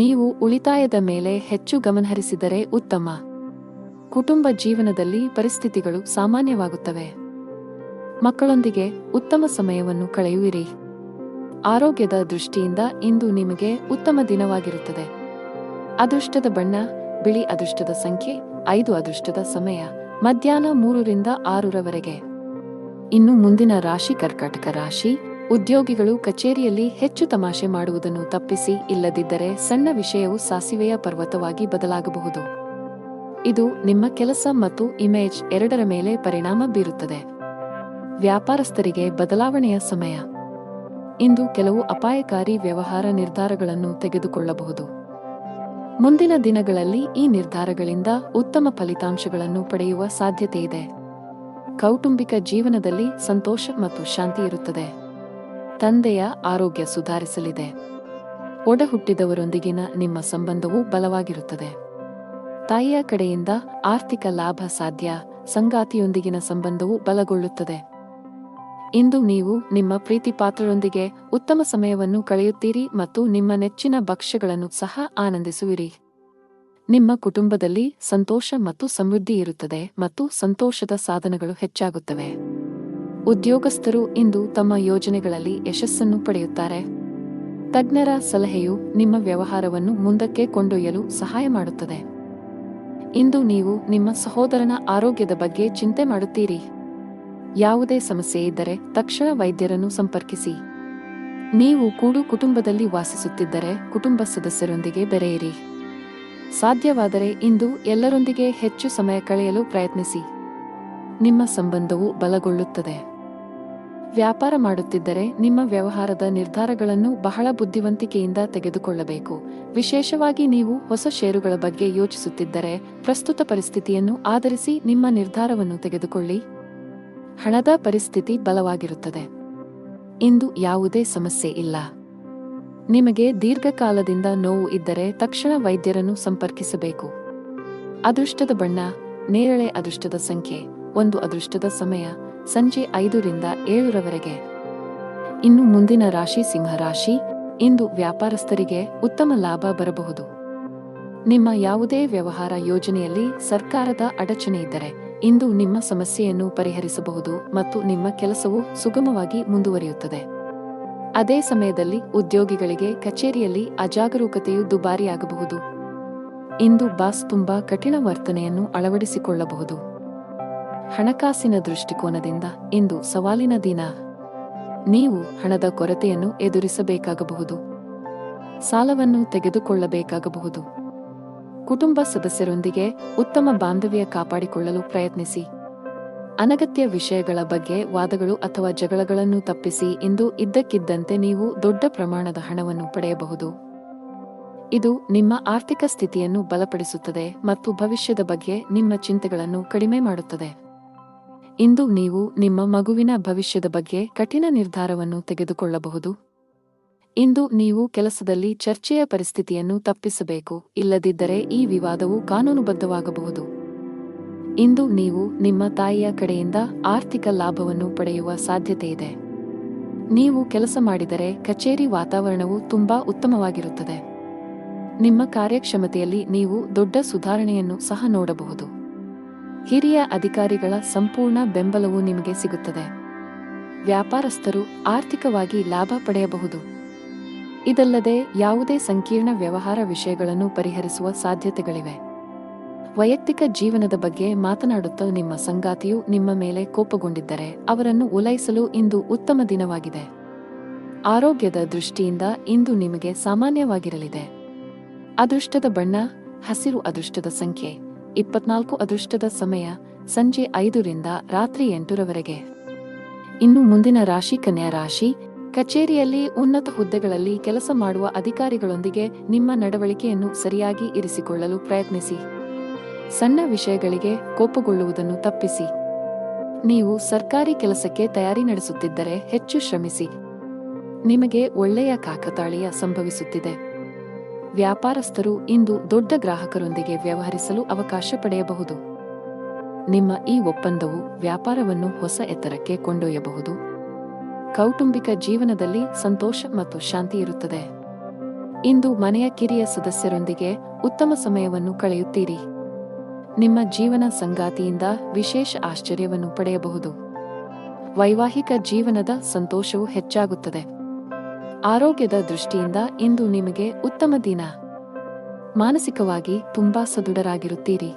ನೀವು ಉಳಿತಾಯದ ಮೇಲೆ ಹೆಚ್ಚು ಗಮನಹರಿಸಿದರೆ ಉತ್ತಮ. ಕುಟುಂಬ ಜೀವನದಲ್ಲಿ ಪರಿಸ್ಥಿತಿಗಳು ಸಾಮಾನ್ಯವಾಗುತ್ತವೆ. ಮಕ್ಕಳೊಂದಿಗೆ ಉತ್ತಮ ಸಮಯವನ್ನು ಕಳೆಯುವಿರಿ. ಆರೋಗ್ಯದ ದೃಷ್ಟಿಯಿಂದ ಇಂದು ನಿಮಗೆ ಉತ್ತಮ ದಿನವಾಗಿರುತ್ತದೆ. ಅದೃಷ್ಟದ ಬಣ್ಣ ಬಿಳಿ. ಅದೃಷ್ಟದ ಸಂಖ್ಯೆ 5. ಅದೃಷ್ಟದ ಸಮಯ ಮಧ್ಯಾಹ್ನ 3 ರಿಂದ 6 ರವರೆಗೆ. ಇನ್ನು ಮುಂದಿನ ರಾಶಿ ಕರ್ಕಾಟಕ ರಾಶಿ. ಉದ್ಯೋಗಿಗಳು ಕಚೇರಿಯಲ್ಲಿ ಹೆಚ್ಚು ತಮಾಷೆ ಮಾಡುವುದನ್ನು ತಪ್ಪಿಸಿ, ಇಲ್ಲದಿದ್ದರೆ ಸಣ್ಣ ವಿಷಯವು ಸಾಸಿವೆಯ ಪರ್ವತವಾಗಿ ಬದಲಾಗಬಹುದು. ಇದು ನಿಮ್ಮ ಕೆಲಸ ಮತ್ತು ಇಮೇಜ್ ಎರಡರ ಮೇಲೆ ಪರಿಣಾಮ ಬೀರುತ್ತದೆ. ವ್ಯಾಪಾರಸ್ಥರಿಗೆ ಬದಲಾವಣೆಯ ಸಮಯ. ಇಂದು ಕೆಲವು ಅಪಾಯಕಾರಿ ವ್ಯವಹಾರ ನಿರ್ಧಾರಗಳನ್ನು ತೆಗೆದುಕೊಳ್ಳಬಹುದು. ಮುಂದಿನ ದಿನಗಳಲ್ಲಿ ಈ ನಿರ್ಧಾರಗಳಿಂದ ಉತ್ತಮ ಫಲಿತಾಂಶಗಳನ್ನು ಪಡೆಯುವ ಸಾಧ್ಯತೆಯಿದೆ. ಕೌಟುಂಬಿಕ ಜೀವನದಲ್ಲಿ ಸಂತೋಷ ಮತ್ತು ಶಾಂತಿ ಇರುತ್ತದೆ. ತಂದೆಯ ಆರೋಗ್ಯ ಸುಧಾರಿಸಲಿದೆ. ಒಡಹುಟ್ಟಿದವರೊಂದಿಗಿನ ನಿಮ್ಮ ಸಂಬಂಧವು ಬಲವಾಗಿರುತ್ತದೆ. ತಾಯಿಯ ಕಡೆಯಿಂದ ಆರ್ಥಿಕ ಲಾಭ ಸಾಧ್ಯ. ಸಂಗಾತಿಯೊಂದಿಗಿನ ಸಂಬಂಧವು ಬಲಗೊಳ್ಳುತ್ತದೆ. ಇಂದು ನೀವು ನಿಮ್ಮ ಪ್ರೀತಿಪಾತ್ರರೊಂದಿಗೆ ಉತ್ತಮ ಸಮಯವನ್ನು ಕಳೆಯುತ್ತೀರಿ ಮತ್ತು ನಿಮ್ಮ ನೆಚ್ಚಿನ ಭಕ್ಷ್ಯಗಳನ್ನು ಸಹ ಆನಂದಿಸುವಿರಿ. ನಿಮ್ಮ ಕುಟುಂಬದಲ್ಲಿ ಸಂತೋಷ ಮತ್ತು ಸಮೃದ್ಧಿ ಇರುತ್ತದೆ ಮತ್ತು ಸಂತೋಷದ ಸಾಧನಗಳು ಹೆಚ್ಚಾಗುತ್ತವೆ. ಉದ್ಯೋಗಸ್ಥರು ಇಂದು ತಮ್ಮ ಯೋಜನೆಗಳಲ್ಲಿ ಯಶಸ್ಸನ್ನು ಪಡೆಯುತ್ತಾರೆ. ತಜ್ಞರ ಸಲಹೆಯು ನಿಮ್ಮ ವ್ಯವಹಾರವನ್ನು ಮುಂದಕ್ಕೆ ಕೊಂಡೊಯ್ಯಲು ಸಹಾಯ ಮಾಡುತ್ತದೆ. ಇಂದು ನೀವು ನಿಮ್ಮ ಸಹೋದರನ ಆರೋಗ್ಯದ ಬಗ್ಗೆ ಚಿಂತೆ ಮಾಡುತ್ತೀರಿ. ಯಾವುದೇ ಸಮಸ್ಯೆ ಇದ್ದರೆ ತಕ್ಷಣ ವೈದ್ಯರನ್ನು ಸಂಪರ್ಕಿಸಿ. ನೀವು ಕೂಡು ಕುಟುಂಬದಲ್ಲಿ ವಾಸಿಸುತ್ತಿದ್ದರೆ ಕುಟುಂಬ ಸದಸ್ಯರೊಂದಿಗೆ ಬೆರೆಯಿರಿ. ಸಾಧ್ಯವಾದರೆ ಇಂದು ಎಲ್ಲರೊಂದಿಗೆ ಹೆಚ್ಚು ಸಮಯ ಕಳೆಯಲು ಪ್ರಯತ್ನಿಸಿ. ನಿಮ್ಮ ಸಂಬಂಧವು ಬಲಗೊಳ್ಳುತ್ತದೆ. ವ್ಯಾಪಾರ ಮಾಡುತ್ತಿದ್ದರೆ ನಿಮ್ಮ ವ್ಯವಹಾರದ ನಿರ್ಧಾರಗಳನ್ನು ಬಹಳ ಬುದ್ಧಿವಂತಿಕೆಯಿಂದ ತೆಗೆದುಕೊಳ್ಳಬೇಕು. ವಿಶೇಷವಾಗಿ ನೀವು ಹೊಸ ಷೇರುಗಳ ಬಗ್ಗೆ ಯೋಚಿಸುತ್ತಿದ್ದರೆ ಪ್ರಸ್ತುತ ಪರಿಸ್ಥಿತಿಯನ್ನು ಆಧರಿಸಿ ನಿಮ್ಮ ನಿರ್ಧಾರವನ್ನು ತೆಗೆದುಕೊಳ್ಳಿ. ಹಣದ ಪರಿಸ್ಥಿತಿ ಬಲವಾಗಿರುತ್ತದೆ. ಇಂದು ಯಾವುದೇ ಸಮಸ್ಯೆ ಇಲ್ಲ. ನಿಮಗೆ ದೀರ್ಘಕಾಲದಿಂದ ನೋವು ಇದ್ದರೆ ತಕ್ಷಣ ವೈದ್ಯರನ್ನು ಸಂಪರ್ಕಿಸಬೇಕು. ಅದೃಷ್ಟದ ಬಣ್ಣ ನೇರಳೆ. ಅದೃಷ್ಟದ ಸಂಖ್ಯೆ 1. ಅದೃಷ್ಟದ ಸಮಯ ಸಂಜೆ 5 ರಿಂದ 7 ರವರೆಗೆ. ಇನ್ನು ಮುಂದಿನ ರಾಶಿ ಸಿಂಹ ರಾಶಿ. ಇಂದು ವ್ಯಾಪಾರಸ್ಥರಿಗೆ ಉತ್ತಮ ಲಾಭ ಬರಬಹುದು. ನಿಮ್ಮ ಯಾವುದೇ ವ್ಯವಹಾರ ಯೋಜನೆಯಲ್ಲಿ ಸರ್ಕಾರದ ಅಡಚಣೆ ಇದ್ದರೆ ಇಂದು ನಿಮ್ಮ ಸಮಸ್ಯೆಯನ್ನು ಪರಿಹರಿಸಬಹುದು ಮತ್ತು ನಿಮ್ಮ ಕೆಲಸವು ಸುಗಮವಾಗಿ ಮುಂದುವರಿಯುತ್ತದೆ. ಅದೇ ಸಮಯದಲ್ಲಿ ಉದ್ಯೋಗಿಗಳಿಗೆ ಕಚೇರಿಯಲ್ಲಿ ಅಜಾಗರೂಕತೆಯು ದುಬಾರಿಯಾಗಬಹುದು. ಇಂದು ಬಾಸ್ ತುಂಬಾ ಕಠಿಣ ವರ್ತನೆಯನ್ನು ಅಳವಡಿಸಿಕೊಳ್ಳಬಹುದು. ಹಣಕಾಸಿನ ದೃಷ್ಟಿಕೋನದಿಂದ ಇಂದು ಸವಾಲಿನ ದಿನ. ನೀವು ಹಣದ ಕೊರತೆಯನ್ನು ಎದುರಿಸಬೇಕಾಗಬಹುದು. ಸಾಲವನ್ನು ತೆಗೆದುಕೊಳ್ಳಬೇಕಾಗಬಹುದು. ಕುಟುಂಬ ಸದಸ್ಯರೊಂದಿಗೆ ಉತ್ತಮ ಬಾಂಧವ್ಯ ಕಾಪಾಡಿಕೊಳ್ಳಲು ಪ್ರಯತ್ನಿಸಿ. ಅನಗತ್ಯ ವಿಷಯಗಳ ಬಗ್ಗೆ ವಾದಗಳು ಅಥವಾ ಜಗಳಗಳನ್ನು ತಪ್ಪಿಸಿ. ಇಂದು ಇದ್ದಕ್ಕಿದ್ದಂತೆ ನೀವು ದೊಡ್ಡ ಪ್ರಮಾಣದ ಹಣವನ್ನು ಪಡೆಯಬಹುದು. ಇದು ನಿಮ್ಮ ಆರ್ಥಿಕ ಸ್ಥಿತಿಯನ್ನು ಬಲಪಡಿಸುತ್ತದೆ ಮತ್ತು ಭವಿಷ್ಯದ ಬಗ್ಗೆ ನಿಮ್ಮ ಚಿಂತೆಗಳನ್ನು ಕಡಿಮೆ ಮಾಡುತ್ತದೆ. ಇಂದು ನೀವು ನಿಮ್ಮ ಮಗುವಿನ ಭವಿಷ್ಯದ ಬಗ್ಗೆ ಕಠಿಣ ನಿರ್ಧಾರವನ್ನು ತೆಗೆದುಕೊಳ್ಳಬಹುದು. ಇಂದು ನೀವು ಕೆಲಸದಲ್ಲಿ ಚರ್ಚೆಯ ಪರಿಸ್ಥಿತಿಯನ್ನು ತಪ್ಪಿಸಬೇಕು, ಇಲ್ಲದಿದ್ದರೆ ಈ ವಿವಾದವು ಕಾನೂನುಬದ್ಧವಾಗಬಹುದು. ಇಂದು ನೀವು ನಿಮ್ಮ ತಾಯಿಯ ಕಡೆಯಿಂದ ಆರ್ಥಿಕ ಲಾಭವನ್ನು ಪಡೆಯುವ ಸಾಧ್ಯತೆಯಿದೆ. ನೀವು ಕೆಲಸ ಮಾಡಿದರೆ ಕಚೇರಿ ವಾತಾವರಣವು ತುಂಬಾ ಉತ್ತಮವಾಗಿರುತ್ತದೆ. ನಿಮ್ಮ ಕಾರ್ಯಕ್ಷಮತೆಯಲ್ಲಿ ನೀವು ದೊಡ್ಡ ಸುಧಾರಣೆಯನ್ನು ಸಹ ನೋಡಬಹುದು. ಹಿರಿಯ ಅಧಿಕಾರಿಗಳ ಸಂಪೂರ್ಣ ಬೆಂಬಲವು ನಿಮಗೆ ಸಿಗುತ್ತದೆ. ವ್ಯಾಪಾರಸ್ಥರು ಆರ್ಥಿಕವಾಗಿ ಲಾಭ ಪಡೆಯಬಹುದು. ಇದಲ್ಲದೆ ಯಾವುದೇ ಸಂಕೀರ್ಣ ವ್ಯವಹಾರ ವಿಷಯಗಳನ್ನು ಪರಿಹರಿಸುವ ಸಾಧ್ಯತೆಗಳಿವೆ. ವೈಯಕ್ತಿಕ ಜೀವನದ ಬಗ್ಗೆ ಮಾತನಾಡುತ್ತಾ ನಿಮ್ಮ ಸಂಗಾತಿಯು ನಿಮ್ಮ ಮೇಲೆ ಕೋಪಗೊಂಡಿದ್ದರೆ ಅವರನ್ನು ಓಲೈಸಲು ಇಂದು ಉತ್ತಮ ದಿನವಾಗಿದೆ. ಆರೋಗ್ಯದ ದೃಷ್ಟಿಯಿಂದ ಇಂದು ನಿಮಗೆ ಸಾಮಾನ್ಯವಾಗಿರಲಿದೆ. ಅದೃಷ್ಟದ ಬಣ್ಣ ಹಸಿರು. ಅದೃಷ್ಟದ ಸಂಖ್ಯೆ 24. ಅದೃಷ್ಟದ ಸಮಯ ಸಂಜೆ 5 ರಿಂದ ರಾತ್ರಿ 8 ರವರೆಗೆ. ಇನ್ನು ಮುಂದಿನ ರಾಶಿ ಕನ್ಯಾ ರಾಶಿ. ಕಚೇರಿಯಲ್ಲಿ ಉನ್ನತ ಹುದ್ದೆಗಳಲ್ಲಿ ಕೆಲಸ ಮಾಡುವ ಅಧಿಕಾರಿಗಳೊಂದಿಗೆ ನಿಮ್ಮ ನಡವಳಿಕೆಯನ್ನು ಸರಿಯಾಗಿ ಇರಿಸಿಕೊಳ್ಳಲು ಪ್ರಯತ್ನಿಸಿ. ಸಣ್ಣ ವಿಷಯಗಳಿಗೆ ಕೋಪಗೊಳ್ಳುವುದನ್ನು ತಪ್ಪಿಸಿ. ನೀವು ಸರ್ಕಾರಿ ಕೆಲಸಕ್ಕೆ ತಯಾರಿ ನಡೆಸುತ್ತಿದ್ದರೆ ಹೆಚ್ಚು ಶ್ರಮಿಸಿ. ನಿಮಗೆ ಒಳ್ಳೆಯ ಕಾಕತಾಳೀಯ ಸಂಭವಿಸುತ್ತಿದೆ. ವ್ಯಾಪಾರಸ್ಥರು ಇಂದು ದೊಡ್ಡ ಗ್ರಾಹಕರೊಂದಿಗೆ ವ್ಯವಹರಿಸಲು ಅವಕಾಶ ಪಡೆಯಬಹುದು. ನಿಮ್ಮ ಈ ಒಪ್ಪಂದವು ವ್ಯಾಪಾರವನ್ನು ಹೊಸ ಎತ್ತರಕ್ಕೆ ಕೊಂಡೊಯ್ಯಬಹುದು. ಕೌಟುಂಬಿಕ ಜೀವನದಲ್ಲಿ ಸಂತೋಷ ಮತ್ತು ಶಾಂತಿ ಇರುತ್ತದೆ. ಇಂದು ಮನೆಯ ಕಿರಿಯ ಸದಸ್ಯರೊಂದಿಗೆ ಉತ್ತಮ ಸಮಯವನ್ನು ಕಳೆಯುತ್ತೀರಿ. ನಿಮ್ಮ ಜೀವನ ಸಂಗಾತಿಯಿಂದ ವಿಶೇಷ ಆಶ್ಚರ್ಯವನ್ನು ಪಡೆಯಬಹುದು. ವೈವಾಹಿಕ ಜೀವನದ ಸಂತೋಷವು ಹೆಚ್ಚಾಗುತ್ತದೆ. ಆರೋಗ್ಯದ ದೃಷ್ಟಿಯಿಂದ ಇಂದು ನಿಮಗೆ ಉತ್ತಮ ದಿನ. ಮಾನಸಿಕವಾಗಿ ತುಂಬಾ ಸದೃಢರಾಗಿರುತ್ತೀರಿ.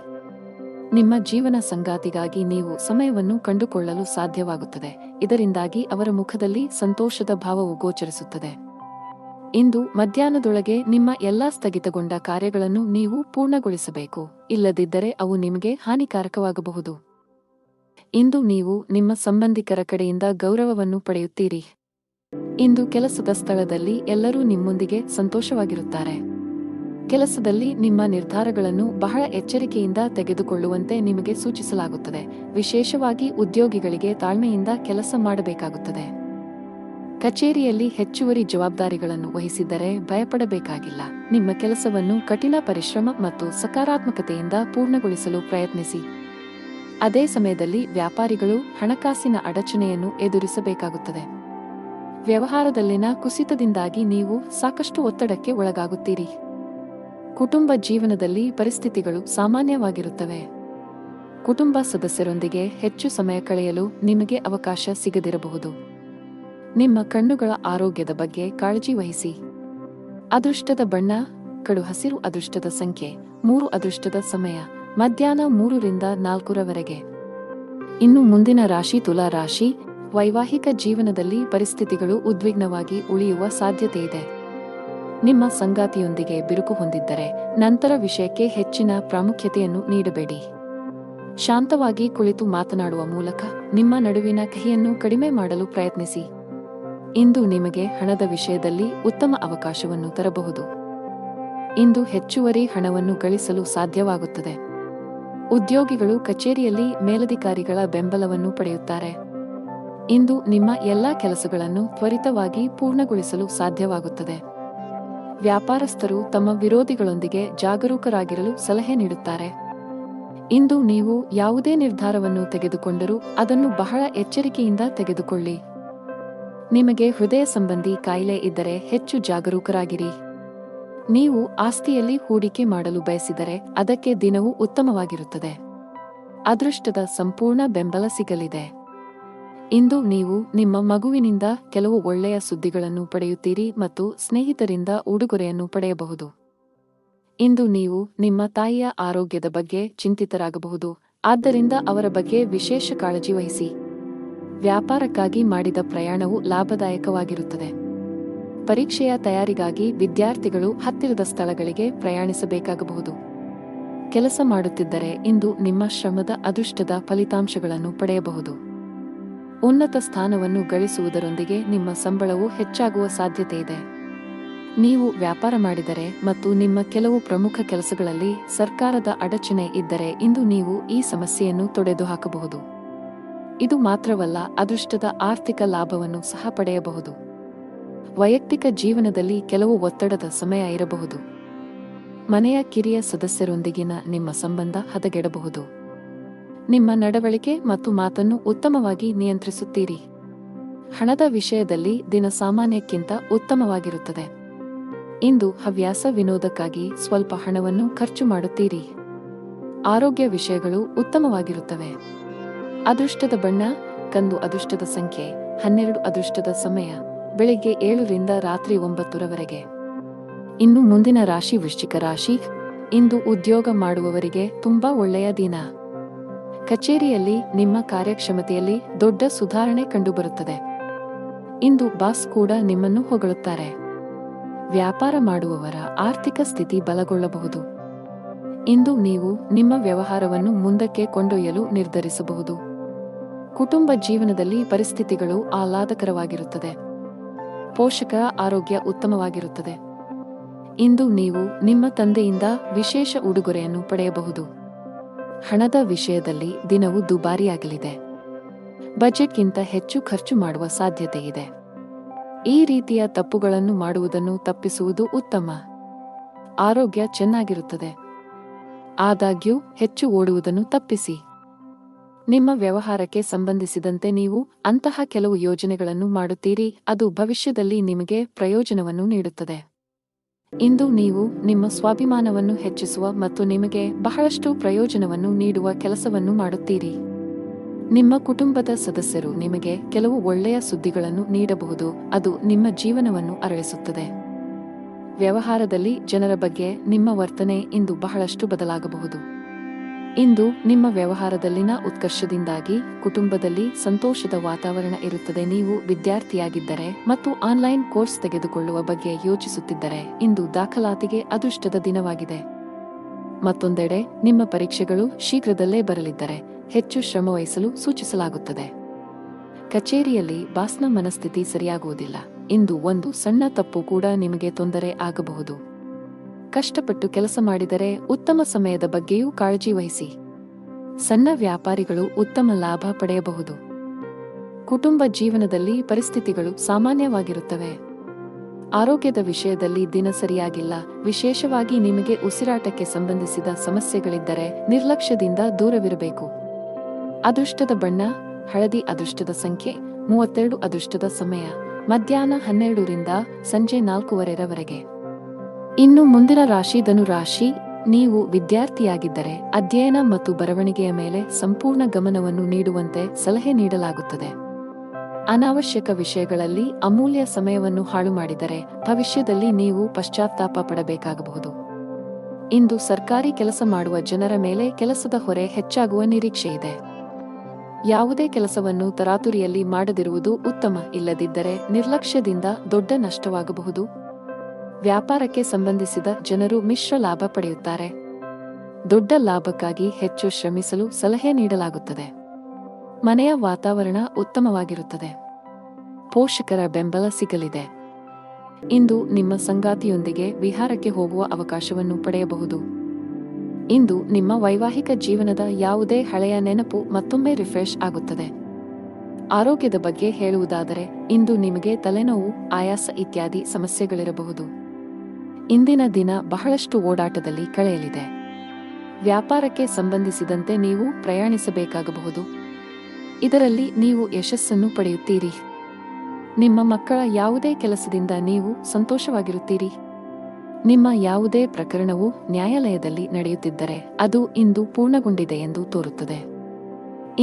ನಿಮ್ಮ ಜೀವನ ಸಂಗಾತಿಗಾಗಿ ನೀವು ಸಮಯವನ್ನು ಕಂಡುಕೊಳ್ಳಲು ಸಾಧ್ಯವಾಗುತ್ತದೆ. ಇದರಿಂದಾಗಿ ಅವರ ಮುಖದಲ್ಲಿ ಸಂತೋಷದ ಭಾವವು ಗೋಚರಿಸುತ್ತದೆ. ಇಂದು ಮಧ್ಯಾಹ್ನದೊಳಗೆ ನಿಮ್ಮ ಎಲ್ಲಾ ಸ್ಥಗಿತಗೊಂಡ ಕಾರ್ಯಗಳನ್ನು ನೀವು ಪೂರ್ಣಗೊಳಿಸಬೇಕು, ಇಲ್ಲದಿದ್ದರೆ ಅವು ನಿಮಗೆ ಹಾನಿಕಾರಕವಾಗಬಹುದು. ಇಂದು ನೀವು ನಿಮ್ಮ ಸಂಬಂಧಿಕರ ಕಡೆಯಿಂದ ಗೌರವವನ್ನು ಪಡೆಯುತ್ತೀರಿ. ಇಂದು ಕೆಲಸದ ಸ್ಥಳದಲ್ಲಿ ಎಲ್ಲರೂ ನಿಮ್ಮೊಂದಿಗೆ ಸಂತೋಷವಾಗಿರುತ್ತಾರೆ. ಕೆಲಸದಲ್ಲಿ ನಿಮ್ಮ ನಿರ್ಧಾರಗಳನ್ನು ಬಹಳ ಎಚ್ಚರಿಕೆಯಿಂದ ತೆಗೆದುಕೊಳ್ಳುವಂತೆ ನಿಮಗೆ ಸೂಚಿಸಲಾಗುತ್ತದೆ. ವಿಶೇಷವಾಗಿ ಉದ್ಯೋಗಿಗಳಿಗೆ ತಾಳ್ಮೆಯಿಂದ ಕೆಲಸ ಮಾಡಬೇಕಾಗುತ್ತದೆ. ಕಚೇರಿಯಲ್ಲಿ ಹೆಚ್ಚುವರಿ ಜವಾಬ್ದಾರಿಗಳನ್ನು ವಹಿಸಿದ್ದರೆ ಭಯಪಡಬೇಕಾಗಿಲ್ಲ. ನಿಮ್ಮ ಕೆಲಸವನ್ನು ಕಠಿಣ ಪರಿಶ್ರಮ ಮತ್ತು ಸಕಾರಾತ್ಮಕತೆಯಿಂದ ಪೂರ್ಣಗೊಳಿಸಲು ಪ್ರಯತ್ನಿಸಿ. ಅದೇ ಸಮಯದಲ್ಲಿ ವ್ಯಾಪಾರಿಗಳು ಹಣಕಾಸಿನ ಅಡಚಣೆಯನ್ನು ಎದುರಿಸಬೇಕಾಗುತ್ತದೆ. ವ್ಯವಹಾರದಲ್ಲಿನ ಕುಸಿತದಿಂದಾಗಿ ನೀವು ಸಾಕಷ್ಟು ಒತ್ತಡಕ್ಕೆ ಒಳಗಾಗುತ್ತೀರಿ. ಕುಟುಂಬ ಜೀವನದಲ್ಲಿ ಪರಿಸ್ಥಿತಿಗಳು ಸಾಮಾನ್ಯವಾಗಿರುತ್ತವೆ. ಕುಟುಂಬ ಸದಸ್ಯರೊಂದಿಗೆ ಹೆಚ್ಚು ಸಮಯ ಕಳೆಯಲು ನಿಮಗೆ ಅವಕಾಶ ಸಿಗದಿರಬಹುದು. ನಿಮ್ಮ ಕಣ್ಣುಗಳ ಆರೋಗ್ಯದ ಬಗ್ಗೆ ಕಾಳಜಿ ವಹಿಸಿ. ಅದೃಷ್ಟದ ಬಣ್ಣ ಕಡು ಹಸಿರು. ಅದೃಷ್ಟದ ಸಂಖ್ಯೆ 3. ಅದೃಷ್ಟದ ಸಮಯ ಮಧ್ಯಾಹ್ನ 3 ರಿಂದ 4 ರವರೆಗೆ. ಇನ್ನು ಮುಂದಿನ ರಾಶಿ ತುಲಾ ರಾಶಿ. ವೈವಾಹಿಕ ಜೀವನದಲ್ಲಿ ಪರಿಸ್ಥಿತಿಗಳು ಉದ್ವಿಗ್ನವಾಗಿ ಉಳಿಯುವ ಸಾಧ್ಯತೆಯಿದೆ. ನಿಮ್ಮ ಸಂಗಾತಿಯೊಂದಿಗೆ ಬಿರುಕು ಹೊಂದಿದ್ದರೆ ನಂತರ ವಿಷಯಕ್ಕೆ ಹೆಚ್ಚಿನ ಪ್ರಾಮುಖ್ಯತೆಯನ್ನು ನೀಡಬೇಡಿ. ಶಾಂತವಾಗಿ ಕುಳಿತು ಮಾತನಾಡುವ ಮೂಲಕ ನಿಮ್ಮ ನಡುವಿನ ಕಹಿಯನ್ನು ಕಡಿಮೆ ಮಾಡಲು ಪ್ರಯತ್ನಿಸಿ. ಇಂದು ನಿಮಗೆ ಹಣದ ವಿಷಯದಲ್ಲಿ ಉತ್ತಮ ಅವಕಾಶವನ್ನು ತರಬಹುದು. ಇಂದು ಹೆಚ್ಚುವರಿ ಹಣವನ್ನು ಗಳಿಸಲು ಸಾಧ್ಯವಾಗುತ್ತದೆ. ಉದ್ಯೋಗಿಗಳು ಕಚೇರಿಯಲ್ಲಿ ಮೇಲಧಿಕಾರಿಗಳ ಬೆಂಬಲವನ್ನು ಪಡೆಯುತ್ತಾರೆ. ಇಂದು ನಿಮ್ಮ ಎಲ್ಲಾ ಕೆಲಸಗಳನ್ನು ತ್ವರಿತವಾಗಿ ಪೂರ್ಣಗೊಳಿಸಲು ಸಾಧ್ಯವಾಗುತ್ತದೆ. ವ್ಯಾಪಾರಸ್ಥರು ತಮ್ಮ ವಿರೋಧಿಗಳೊಂದಿಗೆ ಜಾಗರೂಕರಾಗಿರಲು ಸಲಹೆ ನೀಡುತ್ತಾರೆ. ಇಂದು ನೀವು ಯಾವುದೇ ನಿರ್ಧಾರವನ್ನು ತೆಗೆದುಕೊಂಡರೂ ಅದನ್ನು ಬಹಳ ಎಚ್ಚರಿಕೆಯಿಂದ ತೆಗೆದುಕೊಳ್ಳಿ. ನಿಮಗೆ ಹೃದಯ ಸಂಬಂಧಿ ಕಾಯಿಲೆ ಇದ್ದರೆ ಹೆಚ್ಚು ಜಾಗರೂಕರಾಗಿರಿ. ನೀವು ಆಸ್ತಿಯಲ್ಲಿ ಹೂಡಿಕೆ ಮಾಡಲು ಬಯಸಿದರೆ ಅದಕ್ಕೆ ದಿನವೂ ಉತ್ತಮವಾಗಿರುತ್ತದೆ. ಅದೃಷ್ಟದ ಸಂಪೂರ್ಣ ಬೆಂಬಲ ಸಿಗಲಿದೆ. ಇಂದು ನೀವು ನಿಮ್ಮ ಮಗುವಿನಿಂದ ಕೆಲವು ಒಳ್ಳೆಯ ಸುದ್ದಿಗಳನ್ನು ಪಡೆಯುತ್ತೀರಿ ಮತ್ತು ಸ್ನೇಹಿತರಿಂದ ಉಡುಗೊರೆಯನ್ನು ಪಡೆಯಬಹುದು. ಇಂದು ನೀವು ನಿಮ್ಮ ತಾಯಿಯ ಆರೋಗ್ಯದ ಬಗ್ಗೆ ಚಿಂತಿತರಾಗಬಹುದು, ಆದ್ದರಿಂದ ಅವರ ಬಗ್ಗೆ ವಿಶೇಷ ಕಾಳಜಿ ವಹಿಸಿ. ವ್ಯಾಪಾರಕ್ಕಾಗಿ ಮಾಡಿದ ಪ್ರಯಾಣವು ಲಾಭದಾಯಕವಾಗಿರುತ್ತದೆ. ಪರೀಕ್ಷೆಯ ತಯಾರಿಗಾಗಿ ವಿದ್ಯಾರ್ಥಿಗಳು ಹತ್ತಿರದ ಸ್ಥಳಗಳಿಗೆ ಪ್ರಯಾಣಿಸಬೇಕಾಗಬಹುದು. ಕೆಲಸ ಮಾಡುತ್ತಿದ್ದರೆ ಇಂದು ನಿಮ್ಮ ಶ್ರಮದ ಅದೃಷ್ಟದ ಫಲಿತಾಂಶಗಳನ್ನು ಪಡೆಯಬಹುದು. ಉನ್ನತ ಸ್ಥಾನವನ್ನು ಗಳಿಸುವುದರೊಂದಿಗೆ ನಿಮ್ಮ ಸಂಬಳವು ಹೆಚ್ಚಾಗುವ ಸಾಧ್ಯತೆ ಇದೆ. ನೀವು ವ್ಯಾಪಾರ ಮಾಡಿದರೆ ಮತ್ತು ನಿಮ್ಮ ಕೆಲವು ಪ್ರಮುಖ ಕೆಲಸಗಳಲ್ಲಿ ಸರ್ಕಾರದ ಅಡಚಣೆ ಇದ್ದರೆ ಇಂದು ನೀವು ಈ ಸಮಸ್ಯೆಯನ್ನು ತೊಡೆದುಹಾಕಬಹುದು. ಇದು ಮಾತ್ರವಲ್ಲ, ಅದೃಷ್ಟದ ಆರ್ಥಿಕ ಲಾಭವನ್ನು ಸಹ ಪಡೆಯಬಹುದು. ವೈಯಕ್ತಿಕ ಜೀವನದಲ್ಲಿ ಕೆಲವು ಒತ್ತಡದ ಸಮಯ ಇರಬಹುದು. ಮನೆಯ ಕಿರಿಯ ಸದಸ್ಯರೊಂದಿಗಿನ ನಿಮ್ಮ ಸಂಬಂಧ ಹದಗೆಡಬಹುದು. ನಿಮ್ಮ ನಡವಳಿಕೆ ಮತ್ತು ಮಾತನ್ನು ಉತ್ತಮವಾಗಿ ನಿಯಂತ್ರಿಸುತ್ತೀರಿ. ಹಣದ ವಿಷಯದಲ್ಲಿ ದಿನ ಸಾಮಾನ್ಯಕ್ಕಿಂತ ಉತ್ತಮವಾಗಿರುತ್ತದೆ. ಇಂದು ಹವ್ಯಾಸ ವಿನೋದಕ್ಕಾಗಿ ಸ್ವಲ್ಪ ಹಣವನ್ನು ಖರ್ಚು ಮಾಡುತ್ತೀರಿ. ಆರೋಗ್ಯ ವಿಷಯಗಳು ಉತ್ತಮವಾಗಿರುತ್ತವೆ. ಅದೃಷ್ಟದ ಬಣ್ಣ ಕಂದು. ಅದೃಷ್ಟದ ಸಂಖ್ಯೆ 12. ಅದೃಷ್ಟದ ಸಮಯ ಬೆಳಿಗ್ಗೆ 7 ರಿಂದ ರಾತ್ರಿ 9 ಇನ್ನು ಮುಂದಿನ ರಾಶಿ ವೃಶ್ಚಿಕ ರಾಶಿ. ಇಂದು ಉದ್ಯೋಗ ಮಾಡುವವರಿಗೆ ತುಂಬಾ ಒಳ್ಳೆಯ ದಿನ. ಕಚೇರಿಯಲ್ಲಿ ನಿಮ್ಮ ಕಾರ್ಯಕ್ಷಮತೆಯಲ್ಲಿ ದೊಡ್ಡ ಸುಧಾರಣೆ ಕಂಡುಬರುತ್ತದೆ. ಇಂದು ಬಾಸ್ ಕೂಡ ನಿಮ್ಮನ್ನು ಹೊಗಳುತ್ತಾರೆ. ವ್ಯಾಪಾರ ಮಾಡುವವರ ಆರ್ಥಿಕ ಸ್ಥಿತಿ ಬಲಗೊಳ್ಳಬಹುದು. ಇಂದು ನೀವು ನಿಮ್ಮ ವ್ಯವಹಾರವನ್ನು ಮುಂದಕ್ಕೆ ಕೊಂಡೊಯ್ಯಲು ನಿರ್ಧರಿಸಬಹುದು. ಕುಟುಂಬ ಜೀವನದಲ್ಲಿ ಪರಿಸ್ಥಿತಿಗಳು ಆಹ್ಲಾದಕರವಾಗಿರುತ್ತದೆ. ಪೋಷಕರ ಆರೋಗ್ಯ ಉತ್ತಮವಾಗಿರುತ್ತದೆ. ಇಂದು ನೀವು ನಿಮ್ಮ ತಂದೆಯಿಂದ ವಿಶೇಷ ಉಡುಗೊರೆಯನ್ನು ಪಡೆಯಬಹುದು. ಹಣದ ವಿಷಯದಲ್ಲಿ ದಿನವು ದುಬಾರಿಯಾಗಲಿದೆ. ಬಜೆಟ್ಗಿಂತ ಹೆಚ್ಚು ಖರ್ಚು ಮಾಡುವ ಸಾಧ್ಯತೆ ಇದೆ. ಈ ರೀತಿಯ ತಪ್ಪುಗಳನ್ನು ಮಾಡುವುದನ್ನು ತಪ್ಪಿಸುವುದು ಉತ್ತಮ. ಆರೋಗ್ಯ ಚೆನ್ನಾಗಿರುತ್ತದೆ. ಆದಾಗ್ಯೂ ಹೆಚ್ಚು ಓಡುವುದನ್ನು ತಪ್ಪಿಸಿ. ನಿಮ್ಮ ವ್ಯವಹಾರಕ್ಕೆ ಸಂಬಂಧಿಸಿದಂತೆ ನೀವು ಅಂತಹ ಕೆಲವು ಯೋಜನೆಗಳನ್ನು ಮಾಡುತ್ತೀರಿ, ಅದು ಭವಿಷ್ಯದಲ್ಲಿ ನಿಮಗೆ ಪ್ರಯೋಜನವನ್ನು ನೀಡುತ್ತದೆ. ಇಂದು ನೀವು ನಿಮ್ಮ ಸ್ವಾಭಿಮಾನವನ್ನು ಹೆಚ್ಚಿಸುವ ಮತ್ತು ನಿಮಗೆ ಬಹಳಷ್ಟು ಪ್ರಯೋಜನವನ್ನು ನೀಡುವ ಕೆಲಸವನ್ನು ಮಾಡುತ್ತೀರಿ. ನಿಮ್ಮ ಕುಟುಂಬದ ಸದಸ್ಯರು ನಿಮಗೆ ಕೆಲವು ಒಳ್ಳೆಯ ಸುದ್ದಿಗಳನ್ನು ನೀಡಬಹುದು, ಅದು ನಿಮ್ಮ ಜೀವನವನ್ನು ಅರಳಿಸುತ್ತದೆ. ವ್ಯವಹಾರದಲ್ಲಿ ಜನರ ಬಗ್ಗೆ ನಿಮ್ಮ ವರ್ತನೆ ಇಂದು ಬಹಳಷ್ಟು ಬದಲಾಗಬಹುದು. ಇಂದು ನಿಮ್ಮ ವ್ಯವಹಾರದಲ್ಲಿನ ಉತ್ಕರ್ಷದಿಂದಾಗಿ ಕುಟುಂಬದಲ್ಲಿ ಸಂತೋಷದ ವಾತಾವರಣ ಇರುತ್ತದೆ. ನೀವು ವಿದ್ಯಾರ್ಥಿಯಾಗಿದ್ದರೆ ಮತ್ತು ಆನ್ಲೈನ್ ಕೋರ್ಸ್ ತೆಗೆದುಕೊಳ್ಳುವ ಬಗ್ಗೆ ಯೋಚಿಸುತ್ತಿದ್ದರೆ ಇಂದು ದಾಖಲಾತಿಗೆ ಅದೃಷ್ಟದ ದಿನವಾಗಿದೆ. ಮತ್ತೊಂದೆಡೆ ನಿಮ್ಮ ಪರೀಕ್ಷೆಗಳು ಶೀಘ್ರದಲ್ಲೇ ಬರಲಿದ್ದರೆ ಹೆಚ್ಚು ಶ್ರಮವಹಿಸಲು ಸೂಚಿಸಲಾಗುತ್ತದೆ. ಕಚೇರಿಯಲ್ಲಿ ಬಾಸ್ನ ಮನಸ್ಥಿತಿ ಸರಿಯಾಗುವುದಿಲ್ಲ. ಇಂದು ಒಂದು ಸಣ್ಣ ತಪ್ಪು ಕೂಡ ನಿಮಗೆ ತೊಂದರೆ ಆಗಬಹುದು. ಕಷ್ಟಪಟ್ಟು ಕೆಲಸ ಮಾಡಿದರೆ ಉತ್ತಮ ಸಮಯದ ಬಗ್ಗೆಯೂ ಕಾಳಜಿ ವಹಿಸಿ. ಸಣ್ಣ ವ್ಯಾಪಾರಿಗಳು ಉತ್ತಮ ಲಾಭ ಪಡೆಯಬಹುದು. ಕುಟುಂಬ ಜೀವನದಲ್ಲಿ ಪರಿಸ್ಥಿತಿಗಳು ಸಾಮಾನ್ಯವಾಗಿರುತ್ತವೆ. ಆರೋಗ್ಯದ ವಿಷಯದಲ್ಲಿ ದಿನ ಸರಿಯಾಗಿಲ್ಲ. ವಿಶೇಷವಾಗಿ ನಿಮಗೆ ಉಸಿರಾಟಕ್ಕೆ ಸಂಬಂಧಿಸಿದ ಸಮಸ್ಯೆಗಳಿದ್ದರೆ ನಿರ್ಲಕ್ಷ್ಯದಿಂದ ದೂರವಿರಬೇಕು. ಅದೃಷ್ಟದ ಬಣ್ಣ ಹಳದಿ. ಅದೃಷ್ಟದ ಸಂಖ್ಯೆ 32. ಅದೃಷ್ಟದ ಸಮಯ ಮಧ್ಯಾಹ್ನ 12 ರಿಂದ ಸಂಜೆ 4 ಇನ್ನು ಮುಂದಿನ ರಾಶಿ ಧನು ರಾಶಿ. ನೀವು ವಿದ್ಯಾರ್ಥಿಯಾಗಿದ್ದರೆ ಅಧ್ಯಯನ ಮತ್ತು ಬರವಣಿಗೆಯ ಮೇಲೆ ಸಂಪೂರ್ಣ ಗಮನವನ್ನು ನೀಡುವಂತೆ ಸಲಹೆ ನೀಡಲಾಗುತ್ತದೆ. ಅನಾವಶ್ಯಕ ವಿಷಯಗಳಲ್ಲಿ ಅಮೂಲ್ಯ ಸಮಯವನ್ನು ಹಾಳು ಮಾಡಿದರೆ ಭವಿಷ್ಯದಲ್ಲಿ ನೀವು ಪಶ್ಚಾತ್ತಾಪ ಪಡಬೇಕಾಗಬಹುದು. ಇಂದು ಸರ್ಕಾರಿ ಕೆಲಸ ಮಾಡುವ ಜನರ ಮೇಲೆ ಕೆಲಸದ ಹೊರೆ ಹೆಚ್ಚಾಗುವ ನಿರೀಕ್ಷೆಯಿದೆ. ಯಾವುದೇ ಕೆಲಸವನ್ನು ತರಾತುರಿಯಲ್ಲಿ ಮಾಡದಿರುವುದು ಉತ್ತಮ. ಇಲ್ಲದಿದ್ದರೆ ನಿರ್ಲಕ್ಷ್ಯದಿಂದ ದೊಡ್ಡ ನಷ್ಟವಾಗಬಹುದು. ವ್ಯಾಪಾರಕ್ಕೆ ಸಂಬಂಧಿಸಿದ ಜನರು ಮಿಶ್ರ ಲಾಭ ಪಡೆಯುತ್ತಾರೆ. ದೊಡ್ಡ ಲಾಭಕ್ಕಾಗಿ ಹೆಚ್ಚು ಶ್ರಮಿಸಲು ಸಲಹೆ ನೀಡಲಾಗುತ್ತದೆ. ಮನೆಯ ವಾತಾವರಣ ಉತ್ತಮವಾಗಿರುತ್ತದೆ. ಪೋಷಕರ ಬೆಂಬಲ ಸಿಗಲಿದೆ. ಇಂದು ನಿಮ್ಮ ಸಂಗಾತಿಯೊಂದಿಗೆ ವಿಹಾರಕ್ಕೆ ಹೋಗುವ ಅವಕಾಶವನ್ನು ಪಡೆಯಬಹುದು. ಇಂದು ನಿಮ್ಮ ವೈವಾಹಿಕ ಜೀವನದ ಯಾವುದೇ ಹಳೆಯ ನೆನಪು ಮತ್ತೊಮ್ಮೆ ರಿಫ್ರೆಶ್ ಆಗುತ್ತದೆ. ಆರೋಗ್ಯದ ಬಗ್ಗೆ ಹೇಳುವುದಾದರೆ ಇಂದು ನಿಮಗೆ ತಲೆನೋವು, ಆಯಾಸ ಇತ್ಯಾದಿ ಸಮಸ್ಯೆಗಳಿರಬಹುದು. ಇಂದಿನ ದಿನ ಬಹಳಷ್ಟು ಓಡಾಟದಲ್ಲಿ ಕಳೆಯಲಿದೆ. ವ್ಯಾಪಾರಕ್ಕೆ ಸಂಬಂಧಿಸಿದಂತೆ ನೀವು ಪ್ರಯಾಣಿಸಬೇಕಾಗಬಹುದು. ಇದರಲ್ಲಿ ನೀವು ಯಶಸ್ಸನ್ನು ಪಡೆಯುತ್ತೀರಿ. ನಿಮ್ಮ ಮಕ್ಕಳ ಯಾವುದೇ ಕೆಲಸದಿಂದ ನೀವು ಸಂತೋಷವಾಗಿರುತ್ತೀರಿ. ನಿಮ್ಮ ಯಾವುದೇ ಪ್ರಕರಣವು ನ್ಯಾಯಾಲಯದಲ್ಲಿ ನಡೆಯುತ್ತಿದ್ದರೆ ಅದು ಇಂದು ಪೂರ್ಣಗೊಂಡಿದೆ ಎಂದು ತೋರುತ್ತದೆ.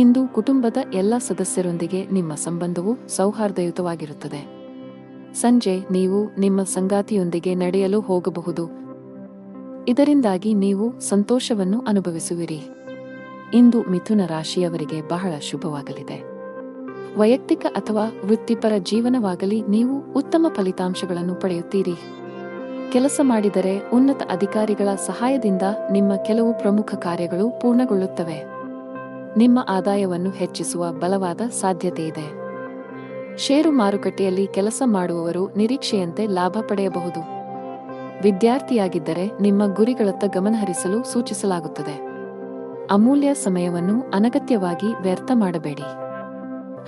ಇಂದು ಕುಟುಂಬದ ಎಲ್ಲ ಸದಸ್ಯರೊಂದಿಗೆ ನಿಮ್ಮ ಸಂಬಂಧವು ಸೌಹಾರ್ದಯುತವಾಗಿರುತ್ತದೆ. ಸಂಜೆ ನೀವು ನಿಮ್ಮ ಸಂಗಾತಿಯೊಂದಿಗೆ ನಡೆಯಲು ಹೋಗಬಹುದು. ಇದರಿಂದಾಗಿ ನೀವು ಸಂತೋಷವನ್ನು ಅನುಭವಿಸುವಿರಿ. ಇಂದು ಮಿಥುನ ರಾಶಿಯವರಿಗೆ ಬಹಳ ಶುಭವಾಗಲಿದೆ. ವೈಯಕ್ತಿಕ ಅಥವಾ ವೃತ್ತಿಪರ ಜೀವನವಾಗಲಿ ನೀವು ಉತ್ತಮ ಫಲಿತಾಂಶಗಳನ್ನು ಪಡೆಯುತ್ತೀರಿ. ಕೆಲಸ ಮಾಡಿದರೆ ಉನ್ನತ ಅಧಿಕಾರಿಗಳ ಸಹಾಯದಿಂದ ನಿಮ್ಮ ಕೆಲವು ಪ್ರಮುಖ ಕಾರ್ಯಗಳು ಪೂರ್ಣಗೊಳ್ಳುತ್ತವೆ. ನಿಮ್ಮ ಆದಾಯವನ್ನು ಹೆಚ್ಚಿಸುವ ಬಲವಾದ ಸಾಧ್ಯತೆಯಿದೆ. ಷೇರು ಮಾರುಕಟ್ಟೆಯಲ್ಲಿ ಕೆಲಸ ಮಾಡುವವರು ನಿರೀಕ್ಷೆಯಂತೆ ಲಾಭ ಪಡೆಯಬಹುದು. ವಿದ್ಯಾರ್ಥಿಯಾಗಿದ್ದರೆ ನಿಮ್ಮ ಗುರಿಗಳತ್ತ ಗಮನಹರಿಸಲು ಸೂಚಿಸಲಾಗುತ್ತದೆ. ಅಮೂಲ್ಯ ಸಮಯವನ್ನು ಅನಗತ್ಯವಾಗಿ ವ್ಯರ್ಥ ಮಾಡಬೇಡಿ.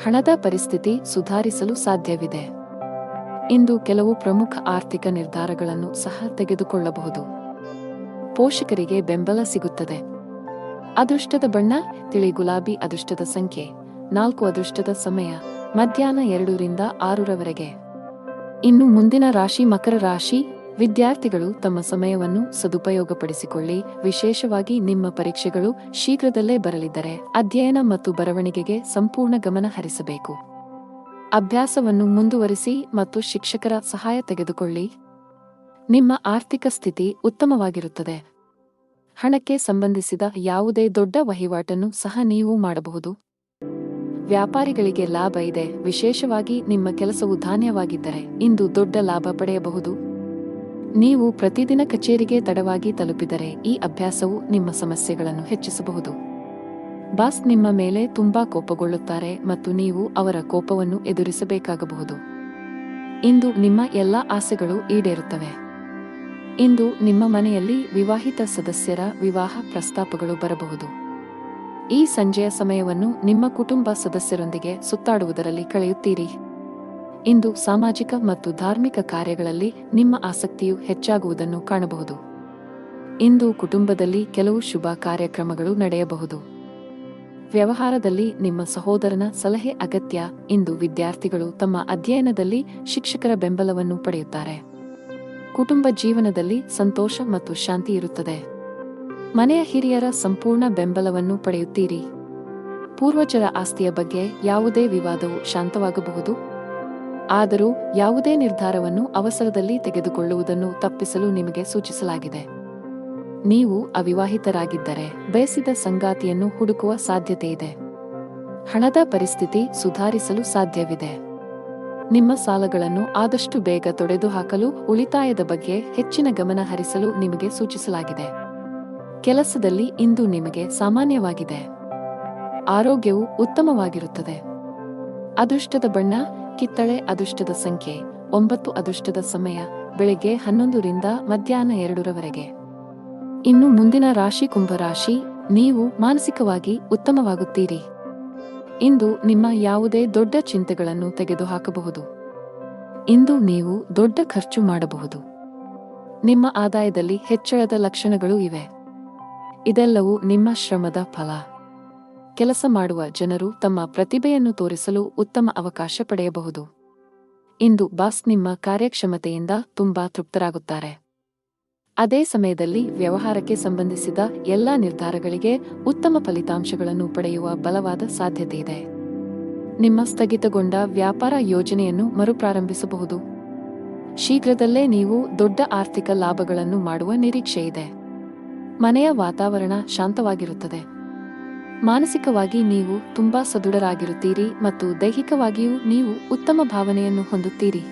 ಹಣದ ಪರಿಸ್ಥಿತಿ ಸುಧಾರಿಸಲು ಸಾಧ್ಯವಿದೆ. ಇಂದು ಕೆಲವು ಪ್ರಮುಖ ಆರ್ಥಿಕ ನಿರ್ಧಾರಗಳನ್ನು ಸಹ ತೆಗೆದುಕೊಳ್ಳಬಹುದು. ಪೋಷಕರಿಗೆ ಬೆಂಬಲ ಸಿಗುತ್ತದೆ. ಅದೃಷ್ಟದ ಬಣ್ಣ ತಿಳಿ ಗುಲಾಬಿ. ಅದೃಷ್ಟದ ಸಂಖ್ಯೆ 4. ಅದೃಷ್ಟದ ಸಮಯ ಮಧ್ಯಾಹ್ನ 2 ರಿಂದ 6 ಇನ್ನು ಮುಂದಿನ ರಾಶಿ ಮಕರ ರಾಶಿ. ವಿದ್ಯಾರ್ಥಿಗಳು ತಮ್ಮ ಸಮಯವನ್ನು ಸದುಪಯೋಗಪಡಿಸಿಕೊಳ್ಳಿ. ವಿಶೇಷವಾಗಿ ನಿಮ್ಮ ಪರೀಕ್ಷೆಗಳು ಶೀಘ್ರದಲ್ಲೇ ಬರಲಿದ್ದರೆ ಅಧ್ಯಯನ ಮತ್ತು ಬರವಣಿಗೆಗೆ ಸಂಪೂರ್ಣ ಗಮನ ಹರಿಸಬೇಕು. ಅಭ್ಯಾಸವನ್ನು ಮುಂದುವರಿಸಿ ಮತ್ತು ಶಿಕ್ಷಕರ ಸಹಾಯ ತೆಗೆದುಕೊಳ್ಳಿ. ನಿಮ್ಮ ಆರ್ಥಿಕ ಸ್ಥಿತಿ ಉತ್ತಮವಾಗಿರುತ್ತದೆ. ಹಣಕ್ಕೆ ಸಂಬಂಧಿಸಿದ ಯಾವುದೇ ದೊಡ್ಡ ವಹಿವಾಟನ್ನು ಸಹ ನೀವು ಮಾಡಬಹುದು. ವ್ಯಾಪಾರಿಗಳಿಗೆ ಲಾಭ ಇದೆ. ವಿಶೇಷವಾಗಿ ನಿಮ್ಮ ಕೆಲಸವು ಧಾನ್ಯವಾಗಿದ್ದರೆ ಇಂದು ದೊಡ್ಡ ಲಾಭ ಪಡೆಯಬಹುದು. ನೀವು ಪ್ರತಿದಿನ ಕಚೇರಿಗೆ ತಡವಾಗಿ ತಲುಪಿದರೆ ಈ ಅಭ್ಯಾಸವು ನಿಮ್ಮ ಸಮಸ್ಯೆಗಳನ್ನು ಹೆಚ್ಚಿಸಬಹುದು. ಬಾಸ್ ನಿಮ್ಮ ಮೇಲೆ ತುಂಬಾ ಕೋಪಗೊಳ್ಳುತ್ತಾರೆ ಮತ್ತು ನೀವು ಅವರ ಕೋಪವನ್ನು ಎದುರಿಸಬೇಕಾಗಬಹುದು. ಇಂದು ನಿಮ್ಮ ಎಲ್ಲಾ ಆಸೆಗಳು ಈಡೇರುತ್ತವೆ. ಇಂದು ನಿಮ್ಮ ಮನೆಯಲ್ಲಿ ವಿವಾಹಿತ ಸದಸ್ಯರ ವಿವಾಹ ಪ್ರಸ್ತಾಪಗಳು ಬರಬಹುದು. ಈ ಸಂಜೆಯ ಸಮಯವನ್ನು ನಿಮ್ಮ ಕುಟುಂಬ ಸದಸ್ಯರೊಂದಿಗೆ ಸುತ್ತಾಡುವುದರಲ್ಲಿ ಕಳೆಯುತ್ತೀರಿ. ಇಂದು ಸಾಮಾಜಿಕ ಮತ್ತು ಧಾರ್ಮಿಕ ಕಾರ್ಯಗಳಲ್ಲಿ ನಿಮ್ಮ ಆಸಕ್ತಿಯು ಹೆಚ್ಚಾಗುವುದನ್ನು ಕಾಣಬಹುದು. ಇಂದು ಕುಟುಂಬದಲ್ಲಿ ಕೆಲವು ಶುಭ ಕಾರ್ಯಕ್ರಮಗಳು ನಡೆಯಬಹುದು. ವ್ಯವಹಾರದಲ್ಲಿ ನಿಮ್ಮ ಸಹೋದರನ ಸಲಹೆ ಅಗತ್ಯ. ಇಂದು ವಿದ್ಯಾರ್ಥಿಗಳು ತಮ್ಮ ಅಧ್ಯಯನದಲ್ಲಿ ಶಿಕ್ಷಕರ ಬೆಂಬಲವನ್ನು ಪಡೆಯುತ್ತಾರೆ. ಕುಟುಂಬ ಜೀವನದಲ್ಲಿ ಸಂತೋಷ ಮತ್ತು ಶಾಂತಿ ಇರುತ್ತದೆ. ಮನೆಯ ಹಿರಿಯರ ಸಂಪೂರ್ಣ ಬೆಂಬಲವನ್ನು ಪಡೆಯುತ್ತೀರಿ. ಪೂರ್ವಜರ ಆಸ್ತಿಯ ಬಗ್ಗೆ ಯಾವುದೇ ವಿವಾದವು ಶಾಂತವಾಗಬಹುದು. ಆದರೂ ಯಾವುದೇ ನಿರ್ಧಾರವನ್ನು ಅವಸರದಲ್ಲಿ ತೆಗೆದುಕೊಳ್ಳುವುದನ್ನು ತಪ್ಪಿಸಲು ನಿಮಗೆ ಸೂಚಿಸಲಾಗಿದೆ. ನೀವು ಅವಿವಾಹಿತರಾಗಿದ್ದರೆ ಬಯಸಿದ ಸಂಗಾತಿಯನ್ನು ಹುಡುಕುವ ಸಾಧ್ಯತೆಯಿದೆ. ಹಣದ ಪರಿಸ್ಥಿತಿ ಸುಧಾರಿಸಲು ಸಾಧ್ಯವಿದೆ. ನಿಮ್ಮ ಸಾಲಗಳನ್ನು ಆದಷ್ಟು ಬೇಗ ತೊಡೆದುಹಾಕಲು ಉಳಿತಾಯದ ಬಗ್ಗೆ ಹೆಚ್ಚಿನ ಗಮನ ಹರಿಸಲು ನಿಮಗೆ ಸೂಚಿಸಲಾಗಿದೆ. ಕೆಲಸದಲ್ಲಿ ಇಂದು ನಿಮಗೆ ಸಾಮಾನ್ಯವಾಗಿದೆ. ಆರೋಗ್ಯವು ಉತ್ತಮವಾಗಿರುತ್ತದೆ. ಅದೃಷ್ಟದ ಬಣ್ಣ ಕಿತ್ತಳೆ. ಅದೃಷ್ಟದ ಸಂಖ್ಯೆ 9. ಅದೃಷ್ಟದ ಸಮಯ ಬೆಳಿಗ್ಗೆ 11 ರಿಂದ ಮಧ್ಯಾಹ್ನ 2 ಇನ್ನು ಮುಂದಿನ ರಾಶಿ ಕುಂಭರಾಶಿ. ನೀವು ಮಾನಸಿಕವಾಗಿ ಉತ್ತಮವಾಗುತ್ತೀರಿ. ಇಂದು ನಿಮ್ಮ ಯಾವುದೇ ದೊಡ್ಡ ಚಿಂತೆಗಳನ್ನು ತೆಗೆದುಹಾಕಬಹುದು. ಇಂದು ನೀವು ದೊಡ್ಡ ಖರ್ಚು ಮಾಡಬಹುದು. ನಿಮ್ಮ ಆದಾಯದಲ್ಲಿ ಹೆಚ್ಚಳದ ಲಕ್ಷಣಗಳು ಇವೆ. ಇದೆಲ್ಲವೂ ನಿಮ್ಮ ಶ್ರಮದ ಫಲ. ಕೆಲಸ ಮಾಡುವ ಜನರು ತಮ್ಮ ಪ್ರತಿಭೆಯನ್ನು ತೋರಿಸಲು ಉತ್ತಮ ಅವಕಾಶ ಪಡೆಯಬಹುದು. ಇಂದು ಬಾಸ್ ನಿಮ್ಮ ಕಾರ್ಯಕ್ಷಮತೆಯಿಂದ ತುಂಬಾ ತೃಪ್ತರಾಗುತ್ತಾರೆ. ಅದೇ ಸಮಯದಲ್ಲಿ ವ್ಯವಹಾರಕ್ಕೆ ಸಂಬಂಧಿಸಿದ ಎಲ್ಲಾ ನಿರ್ಧಾರಗಳಿಗೆ ಉತ್ತಮ ಫಲಿತಾಂಶಗಳನ್ನು ಪಡೆಯುವ ಬಲವಾದ ಸಾಧ್ಯತೆಯಿದೆ. ನಿಮ್ಮ ಸ್ಥಗಿತಗೊಂಡ ವ್ಯಾಪಾರ ಯೋಜನೆಯನ್ನು ಮರುಪ್ರಾರಂಭಿಸಬಹುದು. ಶೀಘ್ರದಲ್ಲೇ ನೀವು ದೊಡ್ಡ ಆರ್ಥಿಕ ಲಾಭಗಳನ್ನು ಮಾಡುವ ನಿರೀಕ್ಷೆಯಿದೆ. ಮನೆಯ ವಾತಾವರಣ ಶಾಂತವಾಗಿರುತ್ತದೆ. ಮಾನಸಿಕವಾಗಿ ನೀವು ತುಂಬಾ ಸದೃಢರಾಗಿರುತ್ತೀರಿ ಮತ್ತು ದೈಹಿಕವಾಗಿಯೂ ನೀವು ಉತ್ತಮ ಭಾವನೆಯನ್ನು ಹೊಂದುತ್ತೀರಿ.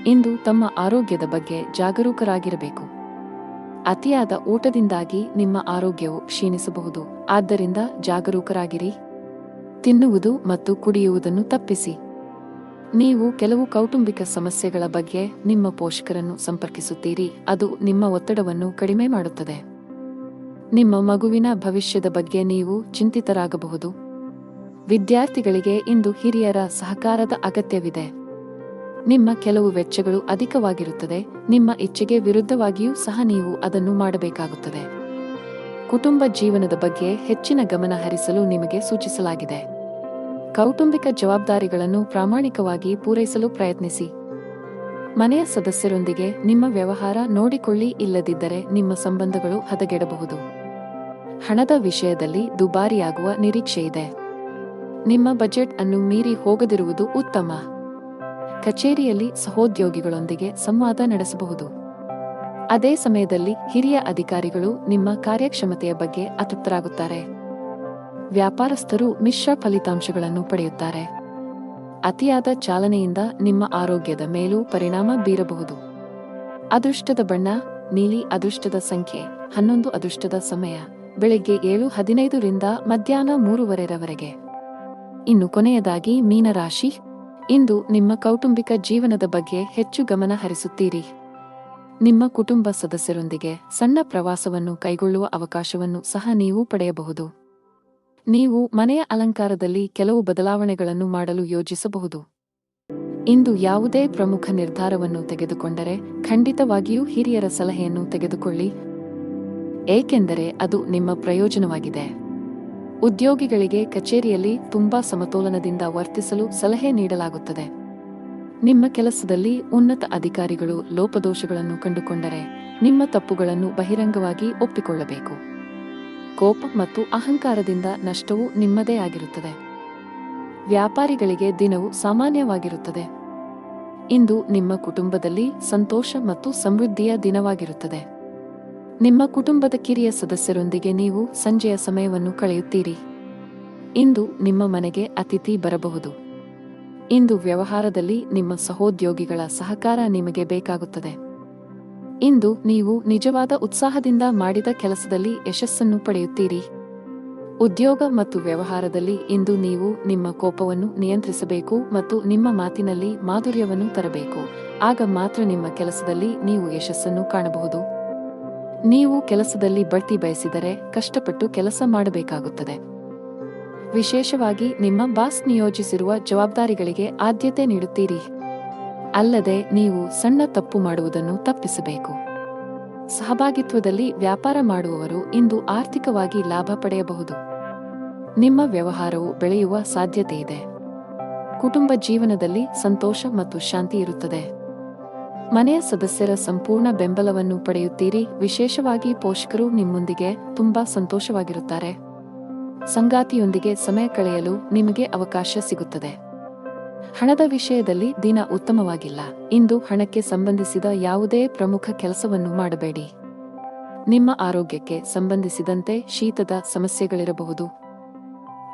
ಇಂದು ತಮ್ಮ ಆರೋಗ್ಯದ ಬಗ್ಗೆ ಜಾಗರೂಕರಾಗಿರಬೇಕು. ಅತಿಯಾದ ಊಟದಿಂದಾಗಿ ನಿಮ್ಮ ಆರೋಗ್ಯವು ಕ್ಷೀಣಿಸಬಹುದು. ಆದ್ದರಿಂದ ಜಾಗರೂಕರಾಗಿರಿ. ತಿನ್ನುವುದು ಮತ್ತು ಕುಡಿಯುವುದನ್ನು ತಪ್ಪಿಸಿ. ನೀವು ಕೆಲವು ಕೌಟುಂಬಿಕ ಸಮಸ್ಯೆಗಳ ಬಗ್ಗೆ ನಿಮ್ಮ ಪೋಷಕರನ್ನು ಸಂಪರ್ಕಿಸುತ್ತೀರಿ. ಅದು ನಿಮ್ಮ ಒತ್ತಡವನ್ನು ಕಡಿಮೆ ಮಾಡುತ್ತದೆ. ನಿಮ್ಮ ಮಗುವಿನ ಭವಿಷ್ಯದ ಬಗ್ಗೆ ನೀವು ಚಿಂತಿತರಾಗಬಹುದು. ವಿದ್ಯಾರ್ಥಿಗಳಿಗೆ ಇಂದು ಹಿರಿಯರ ಸಹಕಾರದ ಅಗತ್ಯವಿದೆ. ನಿಮ್ಮ ಕೆಲವು ವೆಚ್ಚಗಳು ಅಧಿಕವಾಗಿರುತ್ತದೆ. ನಿಮ್ಮ ಇಚ್ಛೆಗೆ ವಿರುದ್ಧವಾಗಿಯೂ ಸಹ ನೀವು ಅದನ್ನು ಮಾಡಬೇಕಾಗುತ್ತದೆ. ಕುಟುಂಬ ಜೀವನದ ಬಗ್ಗೆ ಹೆಚ್ಚಿನ ಗಮನ ಹರಿಸಲು ನಿಮಗೆ ಸೂಚಿಸಲಾಗಿದೆ. ಕೌಟುಂಬಿಕ ಜವಾಬ್ದಾರಿಗಳನ್ನು ಪ್ರಾಮಾಣಿಕವಾಗಿ ಪೂರೈಸಲು ಪ್ರಯತ್ನಿಸಿ. ಮನೆಯ ಸದಸ್ಯರೊಂದಿಗೆ ನಿಮ್ಮ ವ್ಯವಹಾರ ನೋಡಿಕೊಳ್ಳಿ. ಇಲ್ಲದಿದ್ದರೆ ನಿಮ್ಮ ಸಂಬಂಧಗಳು ಹದಗೆಡಬಹುದು. ಹಣದ ವಿಷಯದಲ್ಲಿ ದುಬಾರಿಯಾಗುವ ನಿರೀಕ್ಷೆಯಿದೆ. ನಿಮ್ಮ ಬಜೆಟ್ ಅನ್ನು ಮೀರಿ ಹೋಗದಿರುವುದು ಉತ್ತಮ. ಕಚೇರಿಯಲ್ಲಿ ಸಹೋದ್ಯೋಗಿಗಳೊಂದಿಗೆ ಸಂವಾದ ನಡೆಸಬಹುದು. ಅದೇ ಸಮಯದಲ್ಲಿ ಹಿರಿಯ ಅಧಿಕಾರಿಗಳು ನಿಮ್ಮ ಕಾರ್ಯಕ್ಷಮತೆಯ ಬಗ್ಗೆ ಅತೃಪ್ತರಾಗುತ್ತಾರೆ. ವ್ಯಾಪಾರಸ್ಥರು ಮಿಶ್ರ ಫಲಿತಾಂಶಗಳನ್ನು ಪಡೆಯುತ್ತಾರೆ. ಅತಿಯಾದ ಚಾಲನೆಯಿಂದ ನಿಮ್ಮ ಆರೋಗ್ಯದ ಮೇಲೂ ಪರಿಣಾಮ ಬೀರಬಹುದು. ಅದೃಷ್ಟದ ಬಣ್ಣ ನೀಲಿ. ಅದೃಷ್ಟದ ಸಂಖ್ಯೆ 11. ಅದೃಷ್ಟದ ಸಮಯ ಬೆಳಿಗ್ಗೆ 7:15 ರಿಂದ ಮಧ್ಯಾಹ್ನ 3:15 ಇನ್ನು ಕೊನೆಯದಾಗಿ ಮೀನರಾಶಿ. ಇಂದು ನಿಮ್ಮ ಕೌಟುಂಬಿಕ ಜೀವನದ ಬಗ್ಗೆ ಹೆಚ್ಚು ಗಮನ ಹರಿಸುತ್ತೀರಿ. ನಿಮ್ಮ ಕುಟುಂಬ ಸದಸ್ಯರೊಂದಿಗೆ ಸಣ್ಣ ಪ್ರವಾಸವನ್ನು ಕೈಗೊಳ್ಳುವ ಅವಕಾಶವನ್ನು ಸಹ ನೀವು ಪಡೆಯಬಹುದು. ನೀವು ಮನೆಯ ಅಲಂಕಾರದಲ್ಲಿ ಕೆಲವು ಬದಲಾವಣೆಗಳನ್ನು ಮಾಡಲು ಯೋಜಿಸಬಹುದು. ಇಂದು ಯಾವುದೇ ಪ್ರಮುಖ ನಿರ್ಧಾರವನ್ನು ತೆಗೆದುಕೊಂಡರೆ ಖಂಡಿತವಾಗಿಯೂ ಹಿರಿಯರ ಸಲಹೆಯನ್ನು ತೆಗೆದುಕೊಳ್ಳಿ, ಏಕೆಂದರೆ ಅದು ನಿಮ್ಮ ಪ್ರಯೋಜನವಾಗಿದೆ. ಉದ್ಯೋಗಿಗಳಿಗೆ ಕಚೇರಿಯಲ್ಲಿ ತುಂಬಾ ಸಮತೋಲನದಿಂದ ವರ್ತಿಸಲು ಸಲಹೆ ನೀಡಲಾಗುತ್ತದೆ. ನಿಮ್ಮ ಕೆಲಸದಲ್ಲಿ ಉನ್ನತ ಅಧಿಕಾರಿಗಳು ಲೋಪದೋಷಗಳನ್ನು ಕಂಡುಕೊಂಡರೆ ನಿಮ್ಮ ತಪ್ಪುಗಳನ್ನು ಬಹಿರಂಗವಾಗಿ ಒಪ್ಪಿಕೊಳ್ಳಬೇಕು. ಕೋಪ ಮತ್ತು ಅಹಂಕಾರದಿಂದ ನಷ್ಟವು ನಿಮ್ಮದೇ ಆಗಿರುತ್ತದೆ. ವ್ಯಾಪಾರಿಗಳಿಗೆ ದಿನವು ಸಾಮಾನ್ಯವಾಗಿರುತ್ತದೆ. ಇಂದು ನಿಮ್ಮ ಕುಟುಂಬದಲ್ಲಿ ಸಂತೋಷ ಮತ್ತು ಸಮೃದ್ಧಿಯ ದಿನವಾಗಿರುತ್ತದೆ. ನಿಮ್ಮ ಕುಟುಂಬದ ಕಿರಿಯ ಸದಸ್ಯರೊಂದಿಗೆ ನೀವು ಸಂಜೆಯ ಸಮಯವನ್ನು ಕಳೆಯುತ್ತೀರಿ. ಇಂದು ನಿಮ್ಮ ಮನೆಗೆ ಅತಿಥಿ ಬರಬಹುದು. ಇಂದು ವ್ಯವಹಾರದಲ್ಲಿ ನಿಮ್ಮ ಸಹೋದ್ಯೋಗಿಗಳ ಸಹಕಾರ ನಿಮಗೆ ಬೇಕಾಗುತ್ತದೆ. ಇಂದು ನೀವು ನಿಜವಾದ ಉತ್ಸಾಹದಿಂದ ಮಾಡಿದ ಕೆಲಸದಲ್ಲಿ ಯಶಸ್ಸನ್ನು ಪಡೆಯುತ್ತೀರಿ. ಉದ್ಯೋಗ ಮತ್ತು ವ್ಯವಹಾರದಲ್ಲಿ ಇಂದು ನೀವು ನಿಮ್ಮ ಕೋಪವನ್ನು ನಿಯಂತ್ರಿಸಬೇಕು ಮತ್ತು ನಿಮ್ಮ ಮಾತಿನಲ್ಲಿ ಮಾಧುರ್ಯವನ್ನು ತರಬೇಕು. ಆಗ ಮಾತ್ರ ನಿಮ್ಮ ಕೆಲಸದಲ್ಲಿ ನೀವು ಯಶಸ್ಸನ್ನು ಕಾಣಬಹುದು. ನೀವು ಕೆಲಸದಲ್ಲಿ ಬಡ್ತಿ ಬಯಸಿದರೆ ಕಷ್ಟಪಟ್ಟು ಕೆಲಸ ಮಾಡಬೇಕಾಗುತ್ತದೆ. ವಿಶೇಷವಾಗಿ ನಿಮ್ಮ ಬಾಸ್ ನಿಯೋಜಿಸಿರುವ ಜವಾಬ್ದಾರಿಗಳಿಗೆ ಆದ್ಯತೆ ನೀಡುತ್ತೀರಿ. ಅಲ್ಲದೆ ನೀವು ಸಣ್ಣ ತಪ್ಪು ಮಾಡುವುದನ್ನು ತಪ್ಪಿಸಬೇಕು. ಸಹಭಾಗಿತ್ವದಲ್ಲಿ ವ್ಯಾಪಾರ ಮಾಡುವವರು ಇಂದು ಆರ್ಥಿಕವಾಗಿ ಲಾಭ ಪಡೆಯಬಹುದು. ನಿಮ್ಮ ವ್ಯವಹಾರವು ಬೆಳೆಯುವ ಸಾಧ್ಯತೆಯಿದೆ. ಕುಟುಂಬ ಜೀವನದಲ್ಲಿ ಸಂತೋಷ ಮತ್ತು ಶಾಂತಿ ಇರುತ್ತದೆ. ಮನೆಯ ಸದಸ್ಯರ ಸಂಪೂರ್ಣ ಬೆಂಬಲವನ್ನು ಪಡೆಯುತ್ತೀರಿ. ವಿಶೇಷವಾಗಿ ಪೋಷಕರು ನಿಮ್ಮೊಂದಿಗೆ ತುಂಬಾ ಸಂತೋಷವಾಗಿರುತ್ತಾರೆ. ಸಂಗಾತಿಯೊಂದಿಗೆ ಸಮಯ ಕಳೆಯಲು ನಿಮಗೆ ಅವಕಾಶ ಸಿಗುತ್ತದೆ. ಹಣದ ವಿಷಯದಲ್ಲಿ ದಿನ ಉತ್ತಮವಾಗಿಲ್ಲ. ಇಂದು ಹಣಕ್ಕೆ ಸಂಬಂಧಿಸಿದ ಯಾವುದೇ ಪ್ರಮುಖ ಕೆಲಸವನ್ನು ಮಾಡಬೇಡಿ. ನಿಮ್ಮ ಆರೋಗ್ಯಕ್ಕೆ ಸಂಬಂಧಿಸಿದಂತೆ ಶೀತದ ಸಮಸ್ಯೆಗಳಿರಬಹುದು.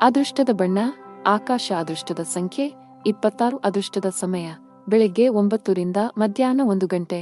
ಅದೃಷ್ಟದ ಬಣ್ಣ ಆಕಾಶ. ಅದೃಷ್ಟದ ಸಂಖ್ಯೆ 26. ಅದೃಷ್ಟದ ಸಮಯ ಬೆಳಿಗ್ಗೆ 9 ರಿಂದ ಮಧ್ಯಾಹ್ನ 1 ಗಂಟೆ.